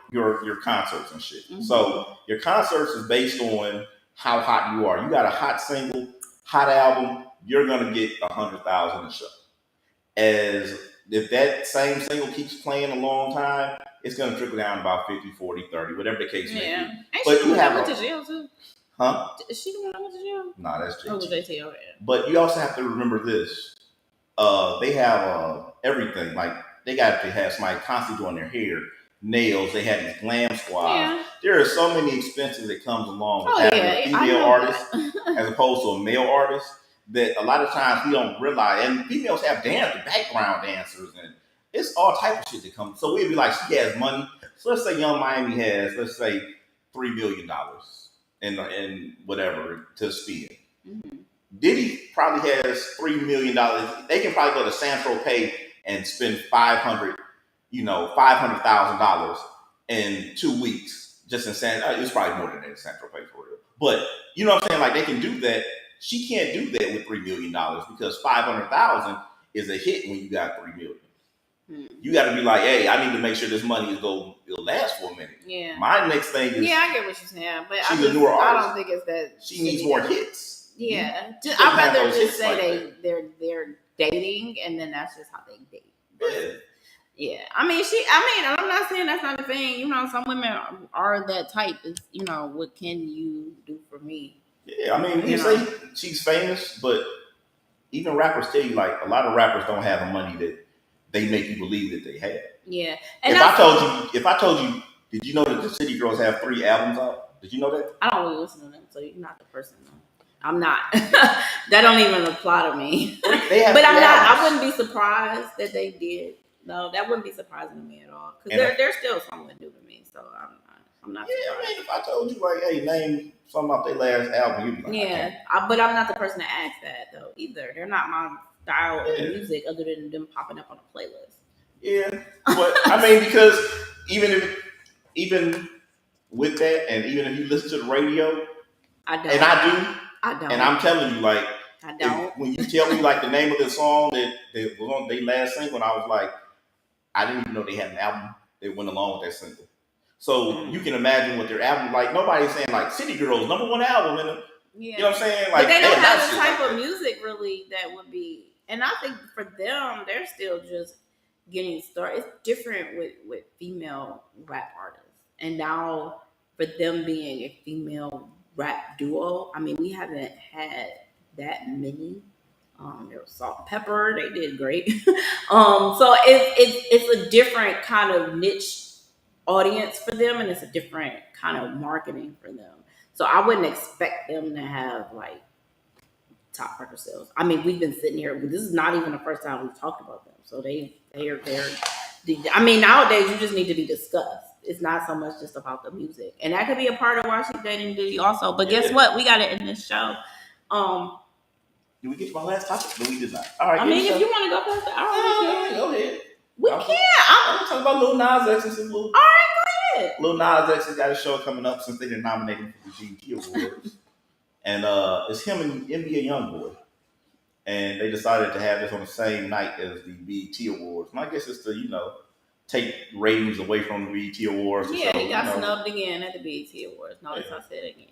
concerts and shit. So your concerts is based on how hot you are. You got a hot single, hot album, you're gonna get 100,000 a show. As if that same single keeps playing a long time, it's gonna trickle down about 50, 40, 30, whatever the case may be. Ain't But she you have went to jail too? Huh? Is she the one that went to jail? Nah, that's JT. Oh, JT. Okay. But you also have to remember this. They have everything. Like they got to have somebody constantly doing their hair, nails. They have these glam squads. Yeah. There are so many expenses that comes along with having a female artist as opposed to a male artist that a lot of times we don't realize. And females have background dancers, and it's all type of shit that comes. So we'd be like, she has money. So let's say Young Miami has, let's say, $3 million in whatever to spend. Diddy probably has $3 million. They can probably go to San Tropez and spend $500,000 in 2 weeks just in San. It's probably more than that in San Tropez for real. But you know what I'm saying? Like they can do that. She can't do that with $3 million because 500,000 is a hit when you got $3 million. You got to be like, hey, I need to make sure this money it'll last for a minute. Yeah. My next thing is I get what you're saying, but she's a newer artist. I don't think it's that she needs more hits. Yeah, I'd rather just say like they're dating, and then that's just how they date. Yeah. I mean, I'm not saying that's not a thing. You know, some women are that type. Is what can you do for me? Yeah, I mean, you say she's famous, but even rappers tell you like a lot of rappers don't have the money that they make you believe that they have. Yeah. And if I told you, did you know that the City Girls have 3 albums out? Did you know that? I don't really listen to them, so you're not the person. I'm not. That don't even apply to me. But I'm not. I wouldn't be surprised that they did. No, that wouldn't be surprising to me at all because they're still somewhat new to me. So I'm not. Yeah, I mean, if I told you like, hey, name something off their last album, you'd be like, yeah. But I'm not the person to ask that though either. They're not my style of music other than them popping up on a playlist. Yeah, but I mean, because even with that, and even if you listen to the radio, I don't. And I'm telling you, like, I don't. When you tell me like the name of the song that was on their last single, I was like, I didn't even know they had an album that went along with that single. So you can imagine what their album like. Nobody's saying like City Girls #1 album, and you know what I'm saying? Like, but they don't have the type of music really that would be. And I think for them, they're still just getting started. It's different with female rap artists, and now for them being a female rap duo, I mean, we haven't had that many. There was Salt-N-Pepa, they did great. So it's a different kind of niche audience for them, and it's a different kind of marketing for them. So I wouldn't expect them to have like top record sales. I mean, we've been sitting here. This is not even the first time we've talked about them. So they're. I mean, nowadays you just need to be discussed. It's not so much just about the music, and that could be a part of why she's dating Diddy also. But guess what? We got it in this show. Did we get to my last topic? No, we did not. All right. I mean, if you want to go past the hour, go ahead. We can. I'm talking about Lil Nas X and some All right, go ahead. Lil Nas X has got a show coming up since they didn't nominate him for the BET Awards, and it's him and NBA YoungBoy, and they decided to have this on the same night as the BET Awards. And I guess it's to take ratings away from the BET Awards. Yeah, he got snubbed again at the BET Awards. Notice I said again.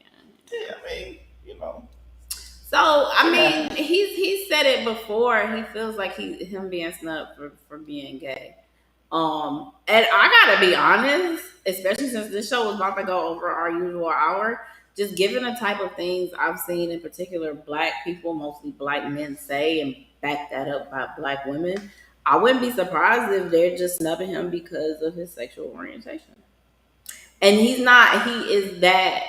Yeah, I mean, So I mean, he said it before. He feels like him being snubbed for being gay. And I gotta be honest, especially since this show was about to go over our usual hour. Just given the type of things I've seen, in particular, Black people, mostly Black men, say and back that up by Black women, I wouldn't be surprised if they're just snubbing him because of his sexual orientation. And he's not. He is that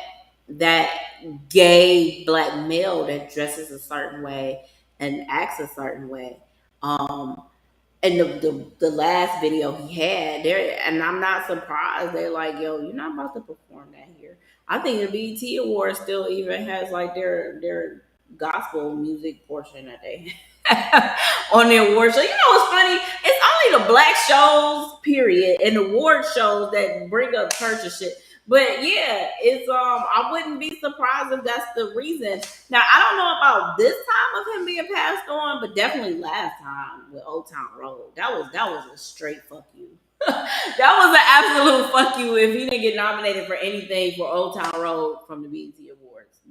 gay Black male that dresses a certain way and acts a certain way. And the last video he had there, and I'm not surprised. They're like, yo, you're not about to perform that here. I think the BET Awards still even has like their gospel music portion that they have on the award show. You know what's funny? It's only the Black shows, period, and award shows that bring up church and shit. But yeah, it's I wouldn't be surprised if that's the reason. Now I don't know about this time of him being passed on, but definitely last time with Old Town Road. That was a straight fuck you. That was an absolute fuck you if he didn't get nominated for anything for Old Town Road from the BET Awards.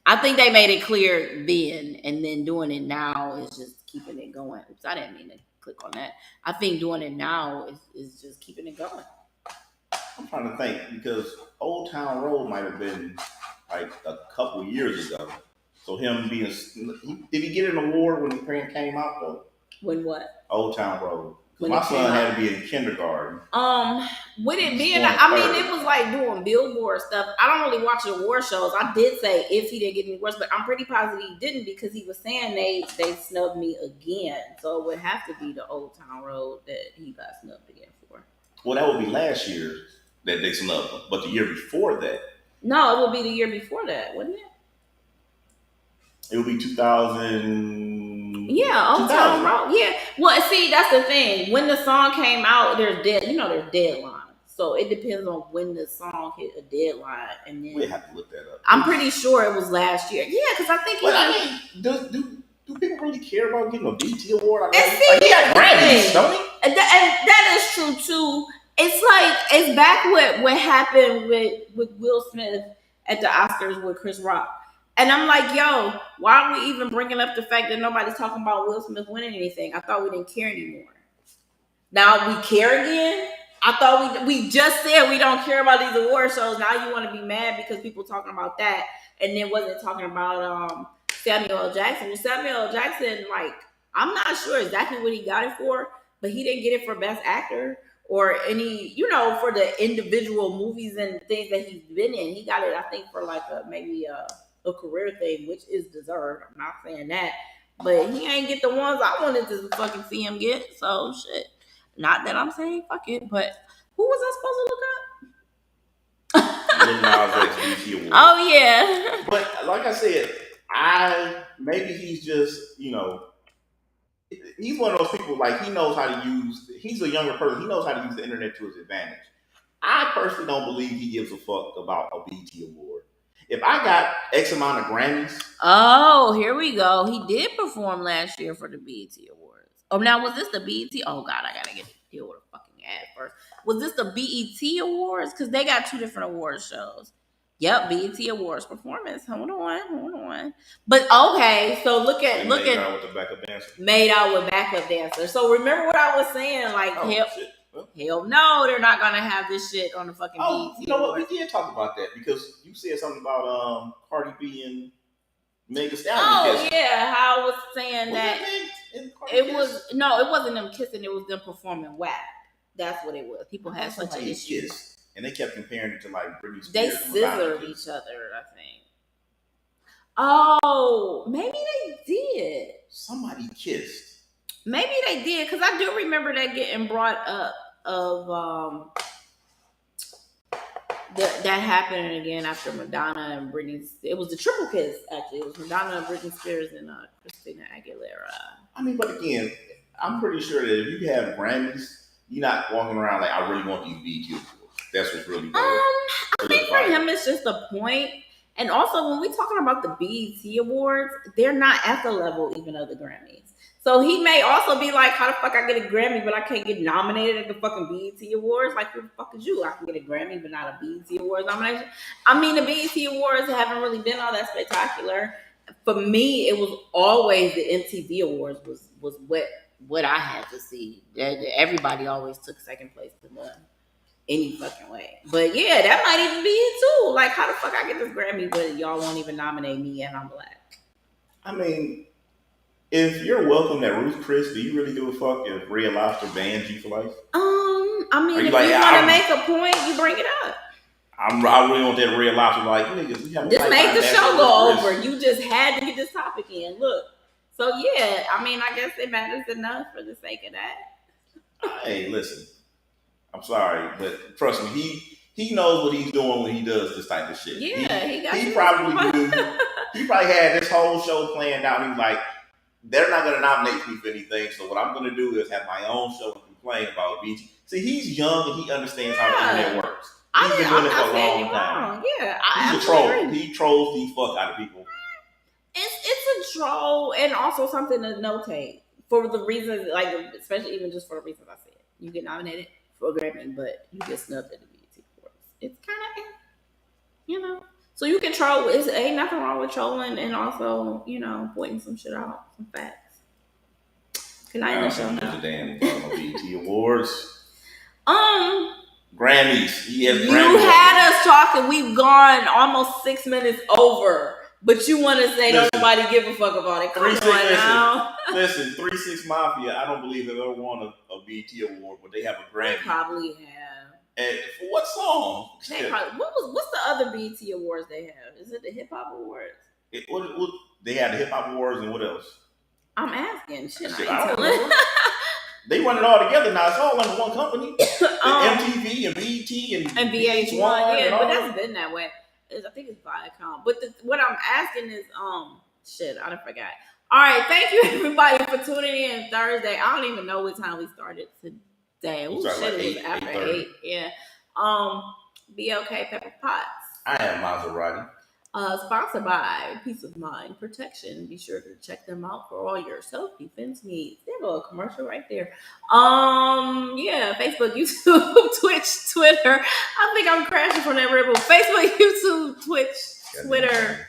I think they made it clear then, and then doing it now is just keeping it going. Oops, I didn't mean to click on that. I think doing it now is just keeping it going. I'm trying to think because Old Town Road might have been like a couple years ago. So him being, did he get an award when he came out though? When what? Old Town Road. My son had to be in kindergarten. With it being, I mean, it was like doing Billboard stuff. I don't really watch the award shows. I did say if he didn't get any awards, but I'm pretty positive he didn't because he was saying they snubbed me again. So it would have to be the Old Town Road that he got snubbed again for. Well, that would be last year that they snubbed him, but the year before that. No, it would be the year before that, wouldn't it? It would be 2000. Yeah, Old Town Road. Yeah. Well, see, that's the thing. When the song came out, there's deadlines. So it depends on when the song hit a deadline, and then we have to look that up. I'm pretty sure it was last year. Yeah, because I think. But I mean, do people really care about getting a BT award? And see, he got Grammys, don't he? And that is true too. It's back what happened with Will Smith at the Oscars with Chris Rock. And I'm like, yo, why are we even bringing up the fact that nobody's talking about Will Smith winning anything? I thought we didn't care anymore. Now we care again? I thought we just said we don't care about these award shows. Now you want to be mad because people talking about that and then wasn't talking about Samuel L. Jackson. Well, Samuel L. Jackson, like, I'm not sure exactly what he got it for, but he didn't get it for Best Actor or any, for the individual movies and things that he's been in. He got it, I think, for like maybe a career thing, which is deserved. I'm not saying that, but he ain't get the ones I wanted to fucking see him get. So shit. Not that I'm saying fuck it, but who was I supposed to look up? Oh yeah. But like I said, maybe he's just he's one of those people like he knows how to use. He's a younger person. He knows how to use the internet to his advantage. I personally don't believe he gives a fuck about a BT award. If I got X amount of Grammys. Oh, here we go. He did perform last year for the BET Awards. Oh, now was this the BET? Oh God, I gotta deal with a fucking ad first. Was this the BET Awards? Because they got two different award shows. Yep, BET Awards performance. Hold on. But okay, so look at made out with the backup dancer. Made out with backup dancer. So remember what I was saying? Like hell no, they're not gonna have this shit on the fucking BET. You know what? We did talk about that because you said something about Cardi B and Megan Stallion. Oh yeah, how I was saying that it wasn't them kissing. It was them performing WAP. That's what it was. People had such an issue, and they kept comparing it to like Britney Spears. They scissored each other, I think. Oh, maybe they did. Somebody kissed. Maybe they did, because I do remember that getting brought up of that happening again after Madonna and Britney. It was the triple kiss, actually. It was Madonna, Britney Spears, and Christina Aguilera. I mean, but again, I'm pretty sure that if you have Grammys, you're not walking around like, I really want these BET awards. That's what's really good. I think for him, it's just a point. And also, when we're talking about the BET awards, they're not at the level even of the Grammys. So he may also be like, how the fuck I get a Grammy, but I can't get nominated at the fucking BET Awards? Like, who the fuck is you? I can get a Grammy, but not a BET Awards nomination. I mean, the BET Awards haven't really been all that spectacular. For me, it was always the MTV Awards was what I had to see. Everybody always took second place to none. Any fucking way. But yeah, that might even be it too. Like, how the fuck I get this Grammy, but y'all won't even nominate me and I'm black? I mean, if you're welcome at Ruth Chris, do you really give a fuck if Red Lobster bans you for life? I mean, if you want to make a point, you bring it up. I really want that Red Lobster, like, niggas, we have just make the show go over. You just had to get this topic in. Look. So yeah, I mean, I guess it matters enough for the sake of that. Hey, listen. I'm sorry, but trust me, he knows what he's doing when he does this type of shit. Yeah, he probably had this whole show planned out. He's like, they're not going to nominate me for anything, so what I'm going to do is have my own show and complain about BT. See, he's young and he understands how the internet works. He's been I'm doing it for not a saying long you're time. wrong. Yeah, He's a troll. He trolls the fuck out of people. It's a troll and also something to notate for the reasons, like especially even just for the reasons I said. You get nominated for a Grammy, but you get snubbed at the BET Awards. It's kind of, you know. So you can troll. Ain't nothing wrong with trolling and also, pointing some shit out, some facts. Can I end the show now? The damn BET Awards. Grammys. He has you Grammys. had us talking. We've gone almost 6 minutes over. But you want to say don't nobody give a fuck about it. Come on now. Listen, 3 6 Mafia, I don't believe they've ever won a BET award, but they have a Grammy. They probably have. And for what song? What's the other BET awards they have? Is it the Hip Hop Awards? They had the Hip Hop Awards and what else? I'm asking. I don't know. They run it all together now. It's all under one company. MTV and BET and VH1. Yeah, but that's been that way. I think it's Viacom. But what I'm asking is, shit, I done forgot. All right, thank you everybody for tuning in Thursday. I don't even know what time we started today. Oh shit, it was after 8. Yeah. Be okay, Pepper Potts. I am Maserati. Sponsored by Peace of Mind Protection. Be sure to check them out for all your self-defense needs. They have a commercial right there. Yeah, Facebook, YouTube, Twitch, Twitter. I think I'm crashing from that ripple. Facebook, YouTube, Twitch, Twitter.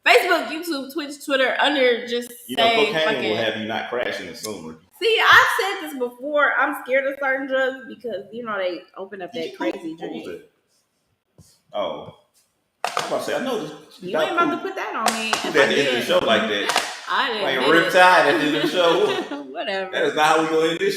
Facebook, YouTube, Twitch, Twitter. Under just say cocaine will have you not crashing sooner. See, I've said this before. I'm scared of certain drugs because they open up that crazy drink. Oh. I was about to say, I know this. You ain't about to put that on me. At the end of the show like that. I didn't. Like a riptide at the end of the show. Whatever. That is not how we go in this show.